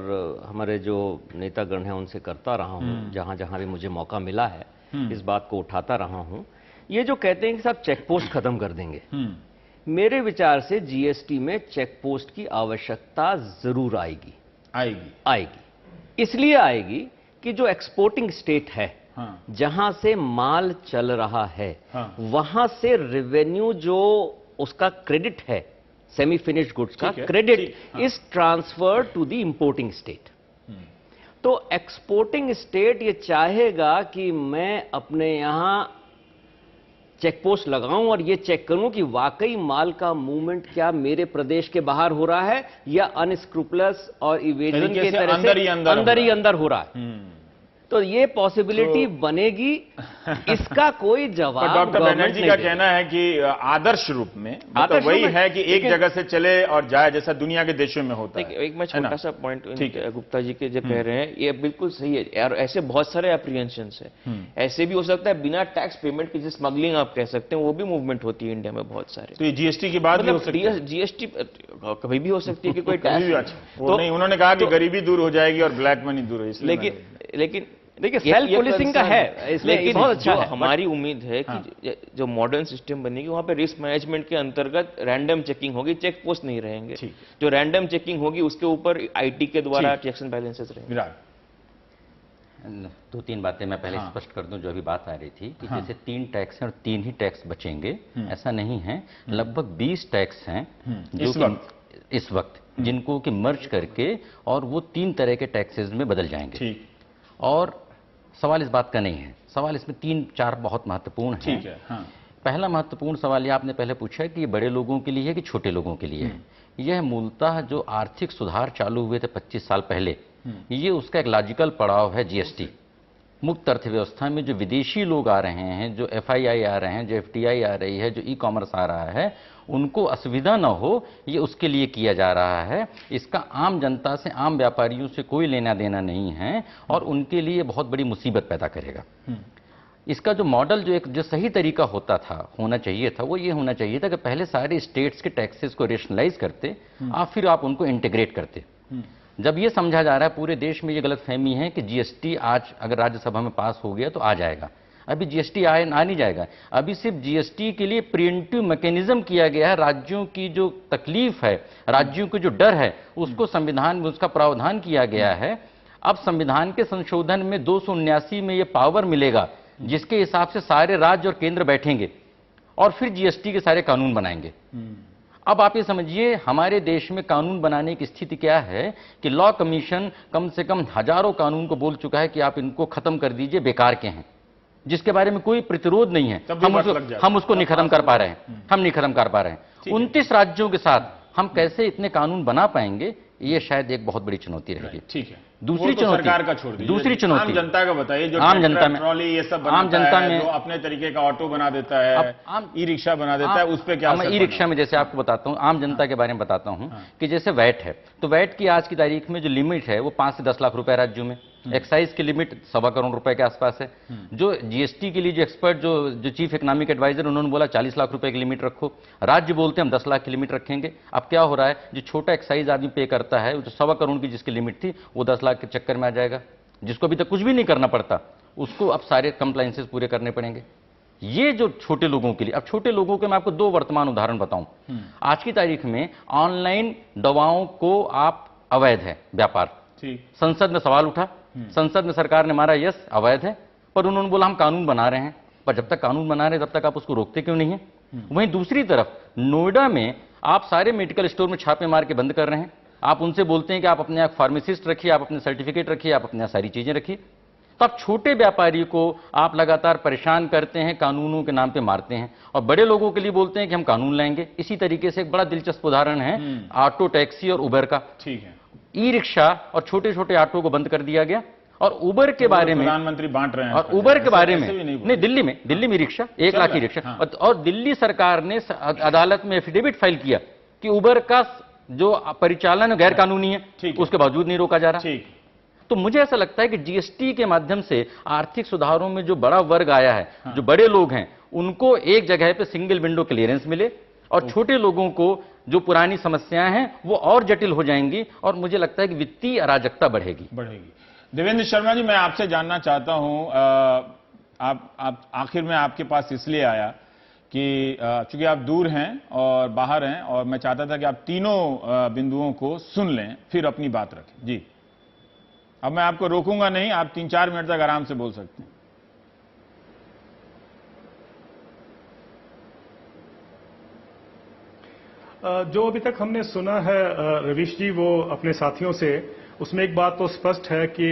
हमारे जो नेतागण हैं उनसे करता रहा हूं, जहां जहां भी मुझे मौका मिला है इस बात को उठाता रहा हूं। ये जो कहते हैं कि साहब चेक पोस्ट खत्म कर देंगे, मेरे विचार से जीएसटी में चेक पोस्ट की आवश्यकता जरूर आएगी। इसलिए आएगी कि जो एक्सपोर्टिंग स्टेट है, जहां से माल चल रहा है, वहां से रेवेन्यू जो उसका क्रेडिट है, सेमी फिनिश्ड गुड्स का credit is transfer to the importing state. तो एक्सपोर्टिंग स्टेट ये चाहेगा कि मैं अपने यहां चेक पोस्ट लगाऊं और ये चेक करूं कि वाकई माल का मूवमेंट क्या मेरे प्रदेश के बाहर हो रहा है या अनस्क्रूपलस और इवेजन के तरह से अंदर ही अंदर हो रहा है। तो ये पॉसिबिलिटी बनेगी, इसका कोई जवाब डॉक्टर बनर्जी का कहना है कि आदर्श रूप में मतलब वही है कि एक जगह से चले और जाए जैसा दुनिया के देशों में होता है। एक मैं छोटा सा पॉइंट गुप्ता जी के जो कह रहे हैं ये बिल्कुल सही है, और ऐसे बहुत सारे एप्रीहेंशंस है। ऐसे भी हो सकता है बिना टैक्स पेमेंट की, जिस स्मगलिंग आप कह सकते हैं, वो भी मूवमेंट होती है इंडिया में बहुत सारे। तो ये जीएसटी की बात भी हो सकती है, जीएसटी कभी भी हो सकती है कि कोई टैक्स, तो नहीं, उन्होंने कहा कि गरीबी दूर हो जाएगी और ब्लैक मनी दूर हो, लेकिन देखिए सेल्फ पुलिसिंग का है, लेकिन बहुत अच्छा है। हमारी उम्मीद है कि जो मॉडर्न सिस्टम बनेगी वहां पे रिस्क मैनेजमेंट के अंतर्गत रैंडम चेकिंग होगी, चेक पोस्ट नहीं रहेंगे। जो रैंडम चेकिंग होगी उसके ऊपर आईटी के द्वारा चेक्स एंड बैलेंसेस रहेंगे। दो तीन बातें मैं पहले स्पष्ट कर दूं जो अभी बात आ रही थी कि जैसे 3 टैक्स हैं और 3 ही टैक्स बचेंगे, ऐसा नहीं है। लगभग 20 टैक्स हैं जो इस वक्त जिनको कि मर्ज करके और वो 3 तरह के टैक्सेस में बदल जाएंगे। और सवाल इस बात का नहीं है, सवाल इसमें 3-4 बहुत महत्वपूर्ण है। पहला महत्वपूर्ण सवाल ये आपने पहले पूछा कि ये बड़े लोगों के लिए है कि छोटे लोगों के लिए है। यह मूलतः जो आर्थिक सुधार चालू हुए थे 25 साल पहले, ये उसका एक लॉजिकल पड़ाव है। जीएसटी मुक्त अर्थव्यवस्था में जो विदेशी लोग आ रहे हैं, जो एफआईआई आ रहे हैं, जो एफडीआई आ रही है, जो ई कॉमर्स आ रहा है, उनको असुविधा न हो, ये उसके लिए किया जा रहा है। इसका आम जनता से, आम व्यापारियों से कोई लेना देना नहीं है और उनके लिए बहुत बड़ी मुसीबत पैदा करेगा। इसका जो मॉडल जो सही तरीका होना चाहिए था, वो ये होना चाहिए था कि पहले सारे स्टेट्स के टैक्सेस को रेशनलाइज करते, फिर आप उनको इंटीग्रेट करते। जब ये समझा जा रहा है पूरे देश में, ये गलतफहमी है कि जीएसटी आज अगर राज्यसभा में पास हो गया तो आ जाएगा। अभी जीएसटी आ नहीं जाएगा। अभी सिर्फ जीएसटी के लिए प्रिवेंटिव मैकेनिज्म किया गया है। राज्यों की जो तकलीफ है, राज्यों को जो डर है, उसको संविधान में उसका प्रावधान किया गया है। अब संविधान के संशोधन में 279 में ये पावर मिलेगा जिसके हिसाब से सारे राज्य और केंद्र बैठेंगे और फिर जीएसटी के सारे कानून बनाएंगे। अब आप ये समझिए हमारे देश में कानून बनाने की स्थिति क्या है कि लॉ कमीशन कम से कम हजारों कानून को बोल चुका है कि आप इनको खत्म कर दीजिए, बेकार के हैं, जिसके बारे में कोई प्रतिरोध नहीं है। हम उसको नहीं खत्म कर पा रहे हैं, हम नहीं खत्म कर पा रहे हैं। 29 राज्यों के साथ हम कैसे इतने कानून बना पाएंगे, ये शायद एक बहुत बड़ी चुनौती रहेगी। ठीक है, दूसरी चुनौती सरकार का छोड़ दीजिए, दूसरी चुनौती आम जनता का बताइए। जो आम जनता में ट्रॉली ये सब आम जनता में जो अपने तरीके का ऑटो बना देता है, ई रिक्शा बना देता है, उस पे क्या? मैं ई रिक्शा में जैसे आपको बताता हूं, आम जनता के बारे में बताता हूं कि जैसे वैट है, तो वैट की आज की तारीख में जो लिमिट है वो 5 से 10 लाख रुपए राज्यों में, एक्साइज की लिमिट 1.25 करोड़ रुपए के आसपास है। जो जीएसटी के लिए जो एक्सपर्ट जो चीफ इकोनॉमिक एडवाइजर, उन्होंने बोला 40 लाख रुपए की लिमिट रखो। राज्य बोलते हैं हम 10 लाख की लिमिट रखेंगे। अब क्या हो रहा है, जो छोटा एक्साइज आदमी पे करता है, जो 1.25 करोड़ की जिसकी लिमिट थी, वो 10 लाख के चक्कर में आ जाएगा। जिसको अभी तक कुछ भी नहीं करना पड़ता, उसको अब सारे कंप्लायंसेस पूरे करने पड़ेंगे। ये जो छोटे लोगों के लिए, अब छोटे लोगों के मैं आपको 2 वर्तमान उदाहरण बताऊं। आज की तारीख में ऑनलाइन दवाओं को आप अवैध है व्यापार, संसद में सवाल उठा, संसद में सरकार ने मारा यस अवैध है, पर उन्होंने बोला हम कानून बना रहे हैं। पर जब तक कानून बना रहे हैं तब तक आप उसको रोकते क्यों नहीं है? वहीं दूसरी तरफ नोएडा में आप सारे मेडिकल स्टोर में छापे मार के बंद कर रहे हैं। आप उनसे बोलते हैं कि आप अपने यहाँ फार्मासिस्ट रखिए, आप अपने सर्टिफिकेट रखिए, आप अपने यहाँ सारी चीजें रखिए। तो आप छोटे व्यापारी को आप लगातार परेशान करते हैं, कानूनों के नाम पे मारते हैं, और बड़े लोगों के लिए बोलते हैं कि हम कानून लाएंगे। इसी तरीके से एक बड़ा दिलचस्प उदाहरण है ऑटो, टैक्सी और उबर का। ठीक है, ई रिक्शा और छोटे छोटे ऑटो को बंद कर दिया गया। और उबर के बारे में प्रधानमंत्री बांट रहे हैं, और उबर के बारे में नहीं, दिल्ली में रिक्शा 1 लाख की रिक्शा, और दिल्ली सरकार ने अदालत में एफिडेविट फाइल किया कि उबर का जो परिचालन गैर कानूनी है, उसके बावजूद नहीं रोका जा रहा। तो मुझे ऐसा लगता है कि जीएसटी के माध्यम से आर्थिक सुधारों में जो बड़ा वर्ग आया है, जो बड़े लोग हैं, उनको एक जगह पे सिंगल विंडो क्लियरेंस मिले, और छोटे लोगों को जो पुरानी समस्याएं हैं वो और जटिल हो जाएंगी, और मुझे लगता है कि वित्तीय अराजकता बढ़ेगी। देवेंद्र शर्मा जी, मैं आपसे जानना चाहता हूं, आप आखिर में आपके पास इसलिए आया कि चूंकि आप दूर हैं और बाहर हैं, और मैं चाहता था कि आप तीनों बिंदुओं को सुन लें फिर अपनी बात रखें। जी, अब मैं आपको रोकूंगा नहीं, आप 3-4 मिनट तक आराम से बोल सकते हैं। जो अभी तक हमने सुना है रवीश जी, वो अपने साथियों से, उसमें एक बात तो स्पष्ट है कि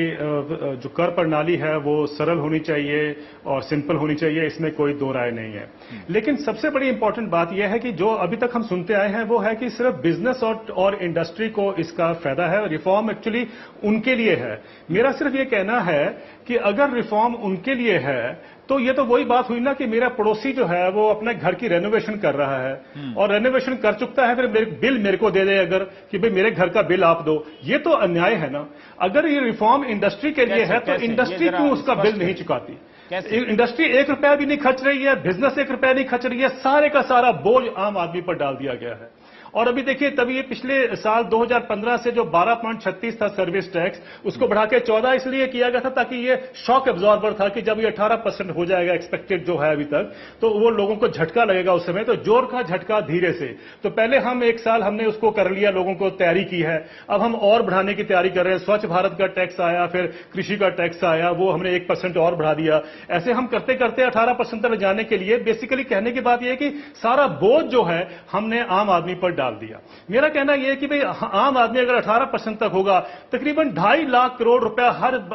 जो कर प्रणाली है वो सरल होनी चाहिए और सिंपल होनी चाहिए, इसमें कोई दो राय नहीं है। लेकिन सबसे बड़ी इंपॉर्टेंट बात यह है कि जो अभी तक हम सुनते आए हैं वो है कि सिर्फ बिजनेस और इंडस्ट्री को इसका फायदा है, और रिफॉर्म एक्चुअली उनके लिए है। मेरा सिर्फ ये कहना है कि अगर रिफॉर्म उनके लिए है तो ये तो वही बात हुई ना कि मेरा पड़ोसी जो है वो अपने घर की रेनोवेशन कर रहा है और रेनोवेशन कर चुकता है, फिर बिल मेरे को दे दे अगर कि भाई मेरे घर का बिल आप दो। ये तो अन्याय है ना। अगर ये रिफॉर्म इंडस्ट्री के लिए है तो इंडस्ट्री क्यों उसका बिल नहीं चुकाती? इंडस्ट्री 1 रुपया भी नहीं खर्च रही है, बिजनेस 1 रुपया नहीं खर्च रही है, सारे का सारा बोझ आम आदमी पर डाल दिया गया है। और अभी देखिए, तभी ये पिछले साल 2015 से जो 12.36 था सर्विस टैक्स, उसको बढ़ा के 14 इसलिए किया गया था ताकि ये शॉक एब्जॉर्बर था कि जब ये 18% हो जाएगा एक्सपेक्टेड जो है अभी तक, तो वो लोगों को झटका लगेगा उस समय। तो जोर का झटका धीरे से। तो पहले हम 1 साल हमने उसको कर लिया, लोगों को तैयारी की है। अब हम और बढ़ाने की तैयारी कर रहे हैं। स्वच्छ भारत का टैक्स आया, फिर कृषि का टैक्स आया, वो हमने 1% और बढ़ा दिया। ऐसे हम करते करते 18% तक जाने के लिए बेसिकली कहने की बात यह है कि सारा बोझ जो है हमने आम आदमी पर डाल दिया। मेरा कहना यह है कि भाई आम आदमी अगर 18% तक होगा, तकरीबन 2.5 लाख करोड़ रुपया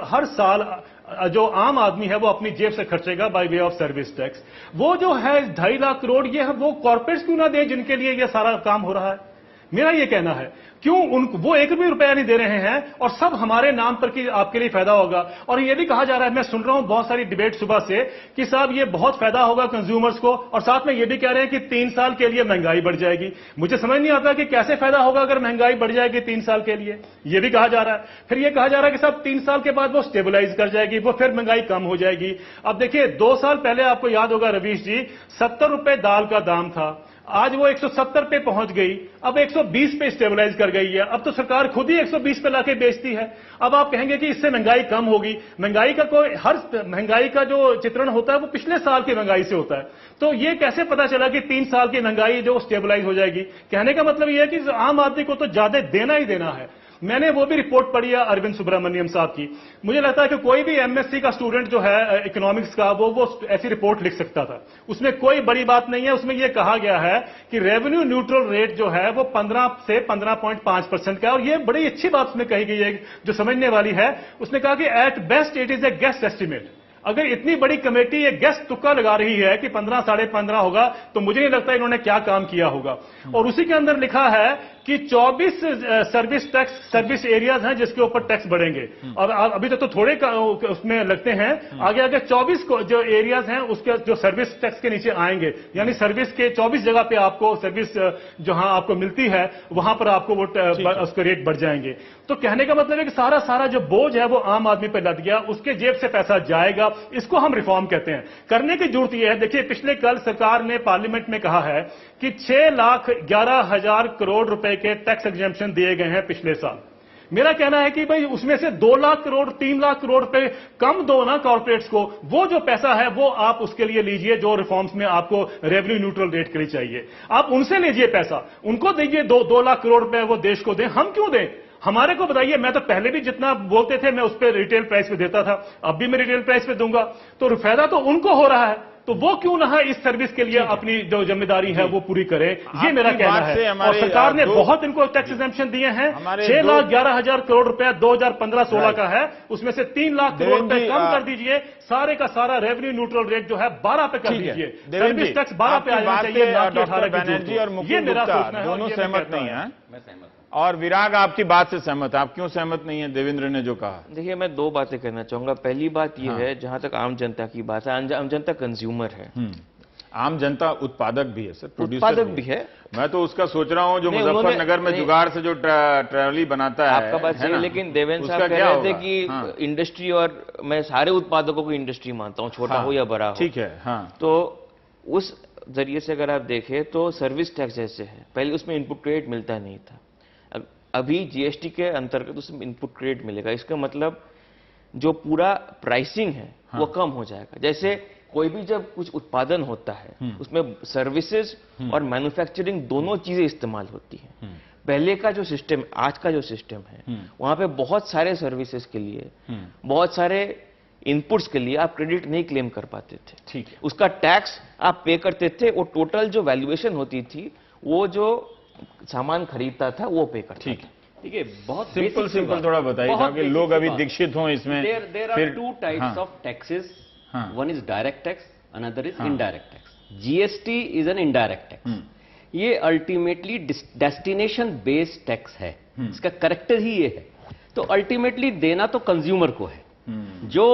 हर साल जो आम आदमी है वो अपनी जेब से खर्चेगा by way of service tax. वो जो है 2.5 लाख करोड़, ये वो कॉर्पोरेट्स क्यों ना दे जिनके लिए ये सारा काम हो रहा है? मेरा ये कहना है क्यों उनको वो 1 भी रुपया नहीं दे रहे हैं और सब हमारे नाम पर कि आपके लिए फायदा होगा। और ये भी कहा जा रहा है, मैं सुन रहा हूं बहुत सारी डिबेट सुबह से कि साहब ये बहुत फायदा होगा कंज्यूमर्स को, और साथ में ये भी कह रहे हैं कि 3 साल के लिए महंगाई बढ़ जाएगी। मुझे समझ नहीं आता कि कैसे फायदा होगा अगर महंगाई बढ़ जाएगी 3 साल के लिए। ये भी कहा जा रहा है। फिर ये कहा जा रहा है कि साहब 3 साल के बाद वो स्टेबलाइज कर जाएगी, वो फिर महंगाई कम हो जाएगी। अब देखिए, 2 साल पहले आपको याद होगा रवीश जी, 70 रुपए दाल का दाम था, आज वो 170 पे पहुंच गई, अब 120 पे स्टेबलाइज कर गई है। अब तो सरकार खुद ही 120 पे लाके बेचती है। अब आप कहेंगे कि इससे महंगाई कम होगी। महंगाई का हर महंगाई का जो चित्रण होता है वो पिछले साल की महंगाई से होता है। तो ये कैसे पता चला कि 3 साल की महंगाई जो स्टेबलाइज हो जाएगी? कहने का मतलब ये है कि आम आदमी को तो ज्यादा देना ही देना है। मैंने वो भी रिपोर्ट पढ़ी है अरविंद सुब्रमण्यम साहब की। मुझे लगता है कि कोई भी एमएससी का स्टूडेंट जो है इकोनॉमिक्स का वो ऐसी रिपोर्ट लिख सकता था। उसमें कोई बड़ी बात नहीं है। उसमें यह कहा गया है कि रेवेन्यू न्यूट्रल रेट जो है वो 15 से 15.5% का है, और ये बड़ी अच्छी बात उसमें कही गई है जो समझने वाली है। उसने कहा कि at best it is a guesstimate. अगर इतनी बड़ी कमेटी ये गेस्ट तुक्का लगा रही है कि 15 साढ़े 15 होगा, तो मुझे नहीं लगता इन्होंने क्या काम किया होगा। और उसी के अंदर लिखा है कि 24 सर्विस टैक्स सर्विस एरियाज हैं जिसके ऊपर टैक्स बढ़ेंगे, और अभी तक तो थोड़े उसमें लगते हैं, आगे आगे 24 जो एरियाज हैं उसके जो सर्विस टैक्स के नीचे आएंगे, यानी सर्विस के 24 जगह पे आपको सर्विस जहां आपको मिलती है वहां पर आपको वो उसके रेट बढ़ जाएंगे। तो कहने का मतलब है कि सारा जो बोझ है वो आम आदमी पर लद गया, उसके जेब से पैसा जाएगा। इसको हम रिफॉर्म कहते हैं। करने की जरूरत यह है, देखिए पिछले कल सरकार ने पार्लियामेंट में कहा है कि 6,11,000 करोड़ रुपए के टैक्स एग्जेम्पशन दिए गए हैं पिछले साल। मेरा कहना है कि भाई उसमें से 2 लाख करोड़ 3 लाख करोड़ रुपए कम दो ना कॉर्पोरेट्स को, वो जो पैसा है वो आप उसके लिए लीजिए जो रिफॉर्म्स में आपको रेवेन्यू न्यूट्रल रेट के लिए चाहिए, आप उनसे लीजिए पैसा, उनको दीजिए 2 लाख करोड़ रुपए वो देश को दें। हम क्यों दें? हमारे को बताइए। मैं तो पहले भी जितना बोलते थे मैं उस पर रिटेल प्राइस पे देता था, अब भी मैं रिटेल प्राइस पे दूंगा, तो फायदा तो उनको हो रहा है, तो वो क्यों ना इस सर्विस के लिए अपनी जो जिम्मेदारी है वो पूरी करे। ये मेरा कहना है। और सरकार ने बहुत इनको टैक्स एग्जेम्पशन दिए हैं। 6,11,000 करोड़ रुपए 2015-16 का है, उसमें से 3 लाख करोड़ रुपए कम कर दीजिए, सारे का सारा रेवेन्यू न्यूट्रल रेट जो है 12 पे कर दीजिए, सर्विस टैक्स 12 पे आना चाहिए, ना कि 18 बनर्जी और मुकुल गुप्ता दोनों सहमत नहीं है। मैं सहमत। और विराग आपकी बात से सहमत है, आप क्यों सहमत नहीं है देवेंद्र ने जो कहा? देखिए, मैं 2 बातें कहना चाहूंगा। पहली बात यह है, जहां तक आम जनता की बात है, आम जनता कंज्यूमर है, आम जनता उत्पादक भी है सर, उत्पादक भी है। मैं तो उसका सोच रहा हूं जो मुजफ्फरनगर में जुगाड़ से जो ट्रैवली बनाता है। आपका बात सही है, लेकिन देवेंद्र साहब कह रहे थे कि इंडस्ट्री, और मैं सारे उत्पादकों को इंडस्ट्री मानता हूं, छोटा हो या बड़ा हो, ठीक है। तो उस जरिए से अगर आप देखें तो सर्विस टैक्स जैसे है, पहले उसमें इनपुट क्रेडिट मिलता नहीं था, अभी जीएसटी के अंतर्गत उसमें इनपुट क्रेडिट मिलेगा। इसका मतलब जो पूरा प्राइसिंग है वो कम हो जाएगा। जैसे कोई भी जब कुछ उत्पादन होता है उसमें सर्विसेज और मैन्युफैक्चरिंग दोनों चीजें इस्तेमाल होती हैं। पहले का जो सिस्टम, आज का जो सिस्टम है, वहां पे बहुत सारे सर्विसेज के लिए, बहुत सारे इनपुट्स के लिए आप क्रेडिट नहीं क्लेम कर पाते थे। ठीक है। उसका टैक्स आप पे करते थे, वो टोटल जो वैल्यूएशन होती थी, वो जो सामान खरीदता था वो पे करता। ठीक है। देखिए, बहुत सिंपल थोड़ा बताइए ताकि लोग अभी दीक्षित हों इसमें। There are 2 types of taxes, one is direct tax, another is indirect tax. GST is an indirect tax. ये अल्टीमेटली डेस्टिनेशन बेस्ड टैक्स है, इसका करेक्टर ही ये है। तो अल्टीमेटली देना तो कंज्यूमर को है, जो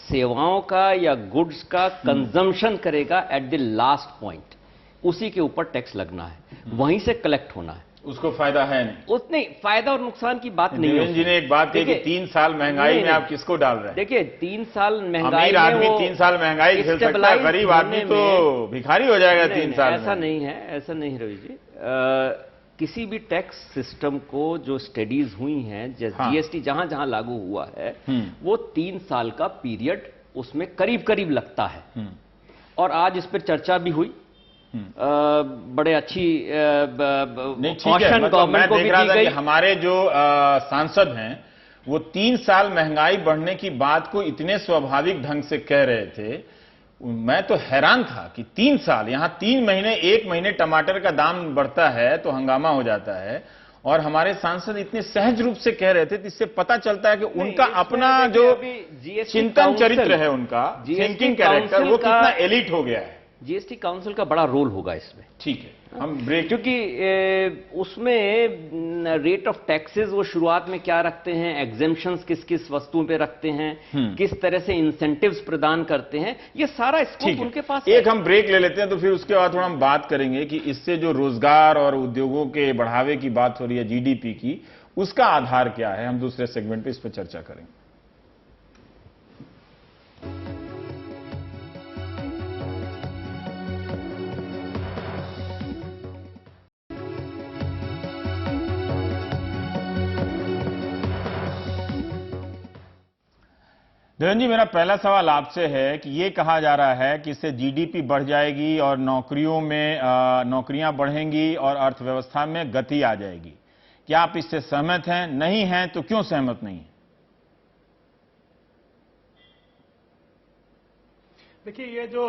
सेवाओं का या गुड्स का कंजम्पशन करेगा एट द लास्ट पॉइंट, उसी के ऊपर टैक्स लगना है, वहीं से कलेक्ट होना है। उसको फायदा है नहीं, उतनी फायदा और नुकसान की बात नहीं है। देवेंद्र जी ने एक बात कही कि 3 साल महंगाई में आप किसको डाल रहे हैं? देखिए, 3 साल महंगाई, अमीर आदमी 3 साल महंगाई झेल सकता है, गरीब आदमी तो भिखारी हो जाएगा 3 साल में। ऐसा नहीं है, ऐसा नहीं रवि जी। किसी भी टैक्स सिस्टम को जो स्टडीज हुई हैं, जीएसटी जहां जहां लागू हुआ है, वो 3 साल का पीरियड उसमें करीब करीब लगता है। और आज इस पर चर्चा भी हुई, बड़े अच्छी कॉशन गवर्नमेंट को भी दी गई। हमारे जो सांसद हैं वो 3 साल महंगाई बढ़ने की बात को इतने स्वाभाविक ढंग से कह रहे थे, मैं तो हैरान था कि 3 साल, यहां 3 महीने 1 महीने टमाटर का दाम बढ़ता है तो हंगामा हो जाता है, और हमारे सांसद इतने सहज रूप से कह रहे थे। इससे पता चलता है कि उनका अपना जो चिंतन चरित्र है, उनका थिंकिंग कैरेक्टर, वो कितना एलिट हो गया है। जीएसटी काउंसिल का बड़ा रोल होगा इसमें। ठीक है, हम ब्रेक, क्योंकि उसमें रेट ऑफ टैक्सेस वो शुरुआत में क्या रखते हैं, एग्जेम्पशंस किस किस वस्तुओं पे रखते हैं, किस तरह से इंसेंटिव्स प्रदान करते हैं, ये सारा स्कोप उनके पास है। एक हम ब्रेक ले लेते हैं, तो फिर उसके बाद थोड़ा हम बात करेंगे कि इससे जो रोजगार और उद्योगों के बढ़ावे की बात हो रही है, जीडीपी की, उसका आधार क्या है। हम दूसरे सेगमेंट पे इस पर चर्चा करेंगे। देवेंद्र जी, मेरा पहला सवाल आपसे है कि ये कहा जा रहा है कि इससे जीडीपी बढ़ जाएगी और नौकरियों में नौकरियां बढ़ेंगी और अर्थव्यवस्था में गति आ जाएगी। क्या आप इससे सहमत हैं? नहीं हैं तो क्यों सहमत नहीं हैं? देखिए, ये जो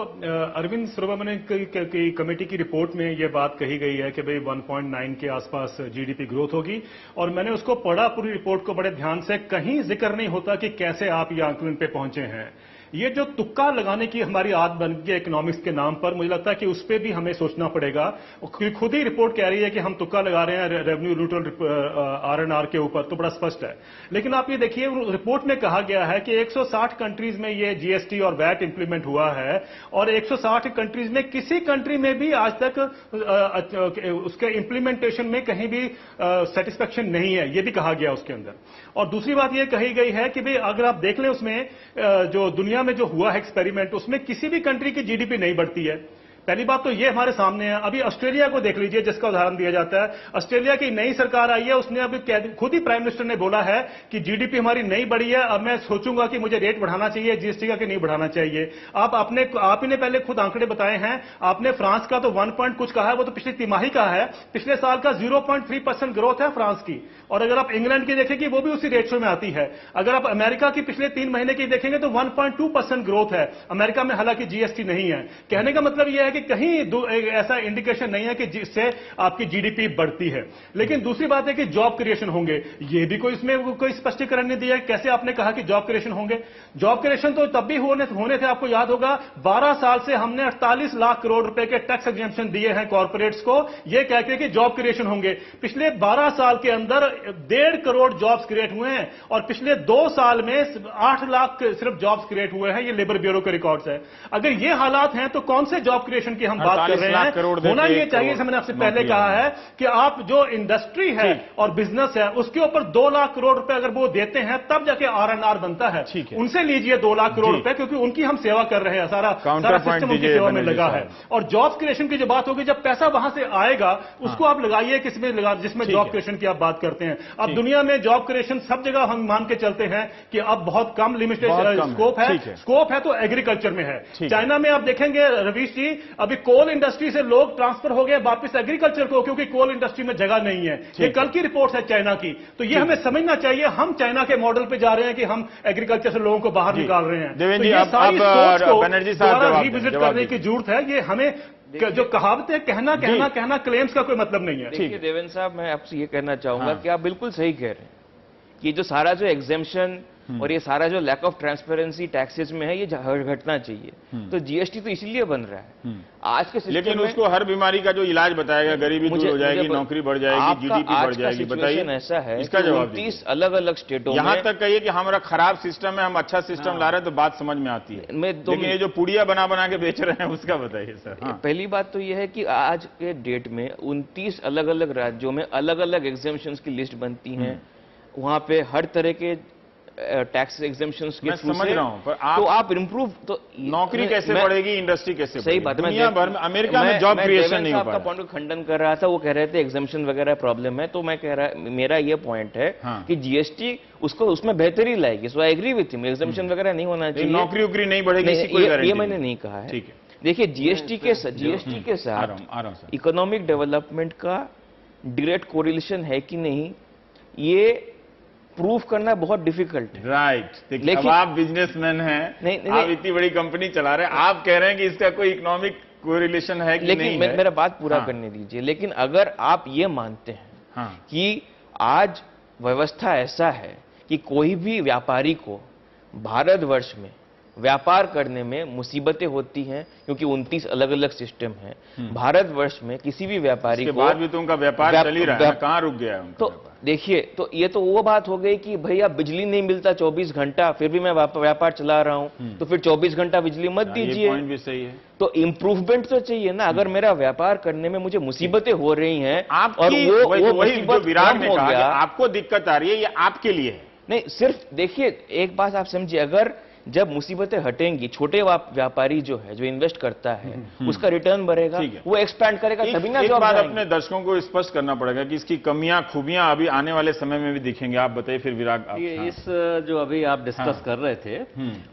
अरविंद सुब्रमण्यन की कमेटी की रिपोर्ट में ये बात कही गई है कि भाई 1.9 के आसपास जीडीपी ग्रोथ होगी, और मैंने उसको पढ़ा पूरी रिपोर्ट को बड़े ध्यान से, कहीं जिक्र नहीं होता कि कैसे आप ये आंकलन पे पहुंचे हैं। ये जो तुक्का लगाने की हमारी आदत बन गई इकोनॉमिक्स के नाम पर, मुझे लगता है कि उस पर भी हमें सोचना पड़ेगा। खुद ही रिपोर्ट कह रही है कि हम तुक्का लगा रहे हैं रेवेन्यू न्यूट्रल आरएनआर के ऊपर, तो बड़ा स्पष्ट है। लेकिन आप ये देखिए, रिपोर्ट में कहा गया है कि 160 कंट्रीज में ये जीएसटी और वैट इंप्लीमेंट हुआ है, और 160 कंट्रीज में किसी कंट्री में भी आज तक उसके इंप्लीमेंटेशन में कहीं भी सेटिस्फेक्शन नहीं है, ये भी कहा गया उसके अंदर। और दूसरी बात ये कही गई है कि भाई अगर आप देख लें उसमें जो दुनिया में जो हुआ है एक्सपेरिमेंट, उसमें किसी भी कंट्री की जीडीपी नहीं बढ़ती है। पहली बात तो ये हमारे सामने है। अभी ऑस्ट्रेलिया को देख लीजिए, जिसका उदाहरण दिया जाता है। ऑस्ट्रेलिया की नई सरकार आई है, उसने अभी खुद ही प्राइम मिनिस्टर ने बोला है कि जीडीपी हमारी नहीं बढ़ी है, अब मैं सोचूंगा कि मुझे रेट बढ़ाना चाहिए जीएसटी का कि नहीं बढ़ाना चाहिए। आप ही ने पहले खुद आंकड़े बताए हैं। आपने फ्रांस का तो 1 पॉइंट कुछ कहा है, वो तो पिछली तिमाही का है, पिछले साल का 0.3% ग्रोथ है फ्रांस की। और अगर आप इंग्लैंड की देखेंगे वो भी उसी रेशियो में आती है। अगर आप अमेरिका की पिछले 3 महीने की देखेंगे तो 1.2% ग्रोथ है अमेरिका में, हालांकि जीएसटी नहीं है। कहने का मतलब यह है कि कहीं ऐसा इंडिकेशन नहीं है कि जिससे आपकी जीडीपी बढ़ती है। लेकिन दूसरी बात है कि जॉब क्रिएशन होंगे, ये भी कोई इसमें कोई स्पष्टीकरण नहीं दिया है। कैसे आपने कहा कि जॉब क्रिएशन होंगे? जॉब क्रिएशन तो तब भी होने थे, आपको याद होगा 12 साल से हमने 48 लाख करोड़ रुपए के टैक्स एग्जेम्पशन दिए हैं कॉर्पोरेट्स को, ये कहकर कि जॉब क्रिएशन होंगे। पिछले 12 साल के अंदर 1.5 करोड़ जॉब्स क्रिएट हुए हैं, और पिछले 2 साल में 8 लाख सिर्फ जॉब्स क्रिएट हुए हैं। ये लेबर ब्यूरो के रिकॉर्ड्स है। अगर ये हालात हैं तो कौन से जॉब क्रिएशन की हम बात कर रहे हैं? होना ये चाहिए, जैसे मैंने आपसे पहले कहा है कि आप जो इंडस्ट्री है और बिजनेस है उसके ऊपर 2 लाख करोड़ रुपए अगर वो देते हैं तब जाके आरएनआर बनता है। उनसे लीजिए 2 लाख करोड़ रुपए, क्योंकि उनकी हम सेवा कर रहे हैं, सारा सिस्टम उनकी सेवा में लगा है। और जॉब क्रिएशन की जो बात होगी, जब पैसा वहां से आएगा उसको आप लगाइए किसमें लगा, जिसमें जॉब क्रिएशन की आप बात करते हैं। अब दुनिया में जॉब क्रिएशन सब जगह हम मान के चलते हैं कि अब बहुत कम लिमिटेड स्कोप है तो एग्रीकल्चर में है। चाइना में आप देखेंगे रवीश जी, अभी कोल इंडस्ट्री से लोग ट्रांसफर हो गए वापस एग्रीकल्चर को, क्योंकि कोल इंडस्ट्री में जगह नहीं है। ये कल की रिपोर्ट है चाइना की। तो ये हमें समझना चाहिए, हम चाइना के मॉडल पे जा रहे हैं कि हम एग्रीकल्चर से लोगों को बाहर निकाल रहे हैं। देवेंद्र जी, अब बनर्जी साहब रिविजिट करने की जरूरत है। ये हमें जो कहावतें कहना क्लेम्स का कोई मतलब नहीं है। देखिए देवेंद्र साहब, मैं आपसे ये कहना चाहूंगा कि आप बिल्कुल सही कह रहे हैं कि जो सारा जो एग्जेम्पशन और ये सारा जो लैक ऑफ ट्रांसपेरेंसी टैक्सेस में है, ये घटना चाहिए। तो जीएसटी तो इसीलिए बन रहा है आज के सिस्टम में। लेकिन उसको हर बीमारी का जो इलाज बताएगा, गरीबी दूर हो जाएगी, नौकरी बढ़ जाएगी, जीडीपी बढ़ जाएगी। बताइए, ऐसा है इसका जवाब 30 अलग अलग स्टेटों में। यहां तक कहिए कि हमारा खराब सिस्टम है, हम अच्छा सिस्टम ला रहे हैं तो बात समझ में आती है। लेकिन ये जो पुड़िया बना के बेच रहे हैं उसका बताइए सर। पहली बात तो यह है कि आज के डेट में 29 अलग अलग राज्यों में अलग अलग एग्जेम्पशंस की लिस्ट बनती है। वहां पे हर तरह के टैक्स एग्जेम्पशंस के थ्रू से, पर तो आप इंप्रूव, तो नौकरी कैसे बढ़ेगी, इंडस्ट्री कैसे सही बात है। दुनिया भर में, अमेरिका में जॉब क्रिएशन नहीं हो पा रहा। आपका पॉइंट को खंडन कर रहा था, वो कह रहे थे एग्जेम्पशन वगैरह प्रॉब्लम है, तो मैं कह रहा, मेरा ये पॉइंट है कि जीएसटी उसको उसमें बेहतरी लाएगी। So I agree with him, exemption वगैरह नहीं होना चाहिए। नौकरी उकरी नहीं बढ़ेगी, ये मैंने नहीं कहा है। देखिए, जीएसटी के साथ इकोनॉमिक डेवलपमेंट का डायरेक्ट कोरिलेशन है कि नहीं, ये प्रूफ करना बहुत डिफिकल्ट है। राइट। देखिए, अब आप बिजनेसमैन हैं, आप इतनी बड़ी कंपनी चला रहे हैं, आप कह रहे हैं कि इसका कोई इकोनॉमिक कोरिलेशन है कि नहीं है। लेकिन मेरा बात पूरा करने दीजिए। लेकिन अगर आप ये मानते हैं कि आज व्यवस्था ऐसा है कि कोई भी व्यापारी को भारतवर्ष में व्यापार करने में मुसीबतें होती हैं, क्योंकि 29 अलग अलग सिस्टम हैं भारतवर्ष में, किसी भी व्यापारी को बाद भी तो उनका व्यापार चल ही रहा है, कहां रुक गया है उनका? तो देखिए, तो ये तो वो बात हो गई कि भैया बिजली नहीं मिलता 24 घंटा, फिर भी मैं व्यापार चला रहा हूं, तो फिर 24 घंटा बिजली मत दीजिए। ये पॉइंट भी सही है। तो इंप्रूवमेंट तो चाहिए ना। अगर मेरा व्यापार करने में मुझे मुसीबतें हो रही हैं, और वही जो विराग ने कहा, आपको दिक्कत आ रही है, ये आपके लिए है। नहीं, सिर्फ देखिए, एक बात आप समझिए, अगर जब मुसीबतें हटेंगी, छोटे व्यापारी जो है, जो इन्वेस्ट करता है, उसका रिटर्न बढ़ेगा, वो एक्सपैंड करेगा, तभी ना। एक बात अपने दर्शकों को स्पष्ट करना पड़ेगा कि इसकी कमियां खूबियां अभी आने वाले समय में भी दिखेंगे। आप बताइए फिर विराग। इस जो अभी आप डिस्कस कर रहे थे,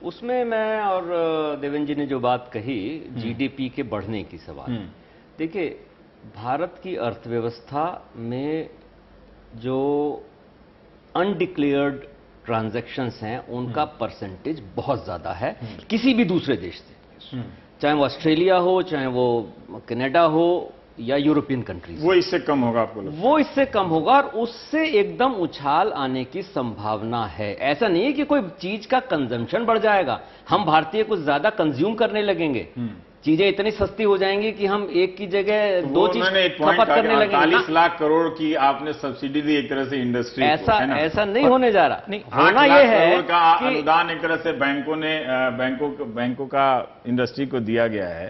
उसमें मैं और देवेंद्र जी ने जो बात कही जीडीपी के बढ़ने की सवाल, देखिए भारत की अर्थव्यवस्था में जो अनडिक्लेयर्ड ट्रांजैक्शंस हैं उनका परसेंटेज बहुत ज्यादा है किसी भी दूसरे देश से, चाहे वो ऑस्ट्रेलिया हो, चाहे वो कनाडा हो या यूरोपियन कंट्रीज। वो इससे कम होगा आपको लगता है? वो इससे कम होगा और उससे एकदम उछाल आने की संभावना है। ऐसा नहीं है कि कोई चीज का कंजम्पशन बढ़ जाएगा, हम भारतीय कुछ ज्यादा कंज्यूम करने लगेंगे, चीजें इतनी सस्ती हो जाएंगी कि हम एक की जगह दो चीज खपत करने लगेंगे। 40 लाख करोड़ की आपने सब्सिडी दी एक तरह से इंडस्ट्री को, है ना? ऐसा नहीं होने जा रहा। नहीं, होना 8 लाख यह है करोड़ का कि अनुदान एक तरह से बैंकों का इंडस्ट्री को दिया गया है,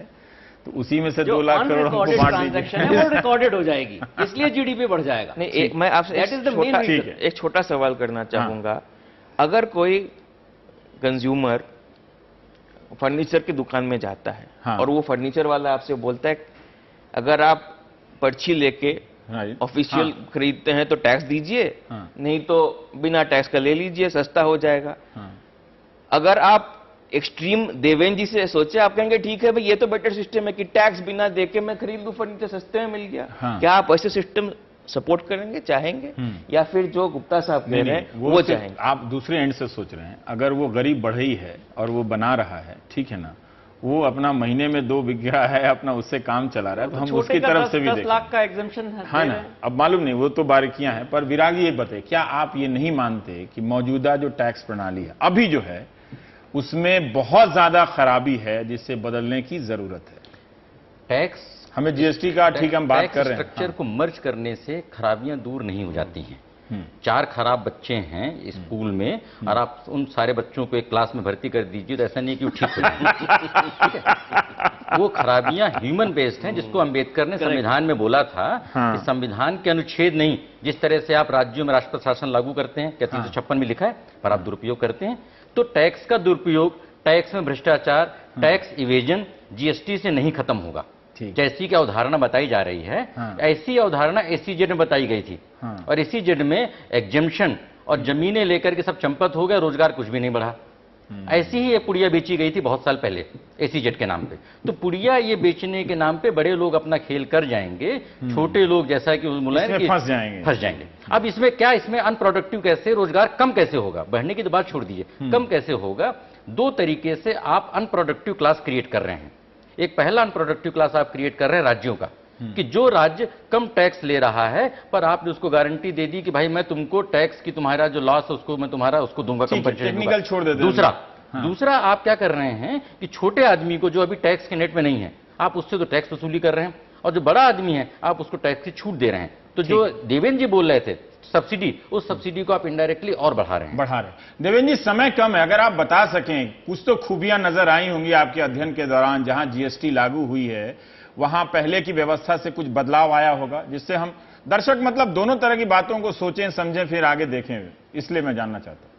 तो उसी में से 2 लाख करोड़ हमको बांट ट्रांजैक्शन है वो रिकॉर्डेड हो जाएगी, इसलिए जीडीपी बढ़ जाएगा। नहीं, मैं आपसे एक छोटा सवाल करना चाहूंगा। अगर कोई कंज्यूमर फर्नीचर की दुकान में जाता है, हाँ। और वो फर्नीचर वाला आपसे बोलता है अगर आप पर्ची लेके ऑफिशियल खरीदते हैं तो टैक्स दीजिए, नहीं तो बिना टैक्स का ले लीजिए, सस्ता हो जाएगा। अगर आप एक्सट्रीम देवेंद्र जी से सोचे, आप कहेंगे ठीक है भाई ये तो बेटर सिस्टम है कि टैक्स बिना देके मैं खरीद लूं फर्नीचर, सस्ते में मिल गया। क्या आप ऐसे सिस्टम सपोर्ट करेंगे, चाहेंगे, या फिर जो गुप्ता साहब कह रहे हैं वो चाहेंगे? आप दूसरे एंड से सोच रहे हैं। अगर वो गरीब बढ़ई है और वो बना रहा है, ठीक है ना, वो अपना महीने में 2 बिघा है, अपना उससे काम चला रहा है, तो हम उसकी तरफ से भी 10 लाख का एग्जम्पशन है, हाँ ना। अब मालूम नहीं, वो तो बारीकियां हैं, पर विराग ये बताइए, क्या आप ये नहीं मानते कि मौजूदा जो टैक्स प्रणाली है अभी जो है उसमें बहुत ज्यादा खराबी है जिससे बदलने की जरूरत है? टैक्स हमें जीएसटी का, ठीक, हम बात कर रहे हैं, स्ट्रक्चर को मर्ज करने से खराबियां दूर नहीं हो जाती हैं। 4 खराब बच्चे हैं स्कूल में और आप उन सारे बच्चों को एक क्लास में भर्ती कर दीजिए तो ऐसा नहीं कि वो ठीक हो जाए। वो खराबियां ह्यूमन बेस्ड हैं, जिसको अंबेडकर ने संविधान में बोला था कि संविधान के अनुच्छेद नहीं, जिस तरह से आप राज्यों में राष्ट्रपति शासन लागू करते हैं, क्या 356 में लिखा है, पर आप दुरुपयोग करते हैं, तो टैक्स का दुरुपयोग, टैक्स में भ्रष्टाचार, टैक्स इवेजन जीएसटी से नहीं खत्म होगा। जैसी की अवधारणा बताई जा रही है, ऐसी अवधारणा एसईजेड में बताई गई थी, और एसईजेड में एग्जेम्पशन और जमीनें लेकर के सब चंपत हो गए, रोजगार कुछ भी नहीं बढ़ा। ऐसी ही एक पुड़िया बेची गई थी बहुत साल पहले एसईजेड के नाम पे। तो पुड़िया ये बेचने के नाम पे बड़े लोग अपना खेल कर जाएंगे, छोटे लोग जैसा कि मुलायम फंस जाएंगे। अब इसमें क्या, इसमें अनप्रोडक्टिव कैसे, रोजगार कम कैसे होगा, बढ़ने की तो बात छोड़ दीजिए, कम कैसे होगा? 2 तरीके से आप अनप्रोडक्टिव क्लास क्रिएट कर रहे हैं। एक पहला अनप्रोडक्टिव क्लास आप क्रिएट कर रहे हैं राज्यों का, कि जो राज्य कम टैक्स ले रहा है पर आपने उसको गारंटी दे दी कि भाई मैं तुमको टैक्स की तुम्हारा जो लॉस है उसको मैं तुम्हारा उसको दूंगा, टेक्निकल छोड़ देते हैं। दूसरा आप क्या कर रहे हैं कि छोटे आदमी को जो अभी टैक्स के नेट में नहीं है, आप उससे तो टैक्स वसूली कर रहे हैं, और जो बड़ा आदमी है आप उसको टैक्स की छूट दे रहे हैं। तो जो देवेंद्र जी बोल रहे थे सब्सिडी, उस सब्सिडी को आप इनडायरेक्टली और बढ़ा रहे हैं। देवेंद्र जी, समय कम है, अगर आप बता सकें, कुछ तो खूबियां नजर आई होंगी आपके अध्ययन के दौरान, जहां जीएसटी लागू हुई है वहां पहले की व्यवस्था से कुछ बदलाव आया होगा, जिससे हम दर्शक मतलब दोनों तरह की बातों को सोचें, समझें, फिर आगे देखें, इसलिए मैं जानना चाहता हूं।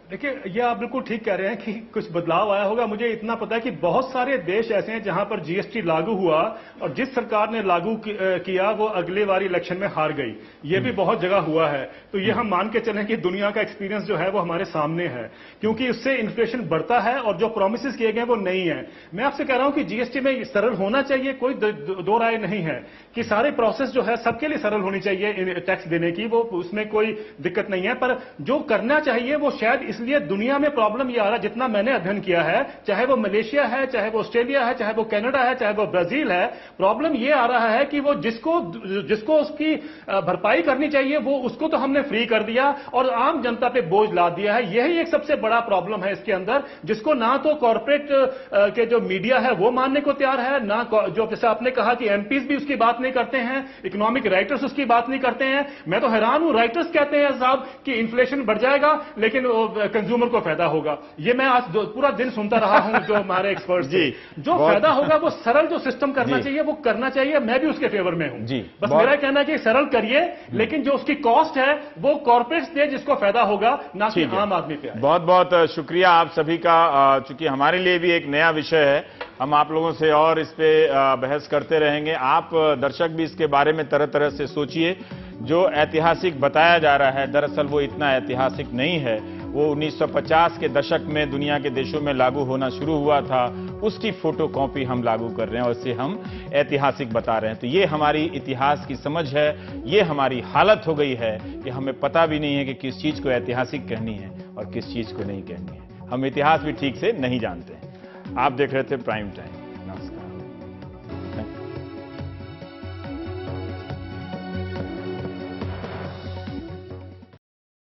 देखिए, ये आप बिल्कुल ठीक कह रहे हैं कि कुछ बदलाव आया होगा। मुझे इतना पता है कि बहुत सारे देश ऐसे हैं जहां पर जीएसटी लागू हुआ और जिस सरकार ने लागू किया वो अगले बार इलेक्शन में हार गई। ये भी बहुत जगह हुआ है। तो ये हम मान के चलें कि दुनिया का एक्सपीरियंस जो है वो हमारे सामने है, क्योंकि उससे इन्फ्लेशन बढ़ता है और जो प्रोमिस किए गए वो नहीं है। मैं आपसे कह रहा हूं कि जीएसटी में सरल होना चाहिए, कोई दो राय नहीं है कि सारे प्रोसेस जो है सबके लिए सरल होनी चाहिए टैक्स देने की, वो उसमें कोई दिक्कत नहीं है। पर जो करना चाहिए वो शायद इसलिए दुनिया में प्रॉब्लम ये आ रहा है, जितना मैंने अध्ययन किया है, चाहे वो मलेशिया है, चाहे वो ऑस्ट्रेलिया है, चाहे वो कनाडा है, चाहे वो ब्राजील है, प्रॉब्लम ये आ रहा है कि वो जिसको उसकी भरपाई करनी चाहिए वो उसको तो हमने फ्री कर दिया और आम जनता पे बोझ ला दिया है। यही एक सबसे बड़ा प्रॉब्लम है इसके अंदर, जिसको ना तो कॉर्पोरेट के जो मीडिया है वो मानने को तैयार है, ना जो जैसे आपने कहा कि एमपीज भी उसकी बात नहीं करते हैं, इकोनॉमिक राइटर्स उसकी बात नहीं करते हैं। मैं तो हैरान हूं, राइटर्स कहते हैं साहब कि इन्फ्लेशन बढ़ जाएगा लेकिन कंज्यूमर को फायदा होगा। ये मैं आज पूरा दिन सुनता रहा हूं जो हमारे एक्सपर्ट्स जी, जो फायदा होगा वो सरल जो सिस्टम करना चाहिए वो करना चाहिए। मैं भी उसके फेवर में हूं जी। बस मेरा कहना है कि सरल करिए, लेकिन जो उसकी कॉस्ट है वो कॉर्पोरेट्स दे जिसको फायदा होगा, ना कि आम आदमी पे। बहुत बहुत शुक्रिया आप सभी का। चूंकि हमारे लिए भी एक नया विषय है, हम आप लोगों से और इस पे बहस करते रहेंगे। आप दर्शक भी इसके बारे में तरह तरह से सोचिए। जो ऐतिहासिक बताया जा रहा है दरअसल वो इतना ऐतिहासिक नहीं है, वो 1950 के दशक में दुनिया के देशों में लागू होना शुरू हुआ था, उसकी फोटोकॉपी हम लागू कर रहे हैं और इसे हम ऐतिहासिक बता रहे हैं। तो ये हमारी इतिहास की समझ है, ये हमारी हालत हो गई है कि हमें पता भी नहीं है कि किस चीज को ऐतिहासिक कहनी है और किस चीज को नहीं कहनी है। हम इतिहास भी ठीक से नहीं जानते हैं। आप देख रहे थे प्राइम टाइम।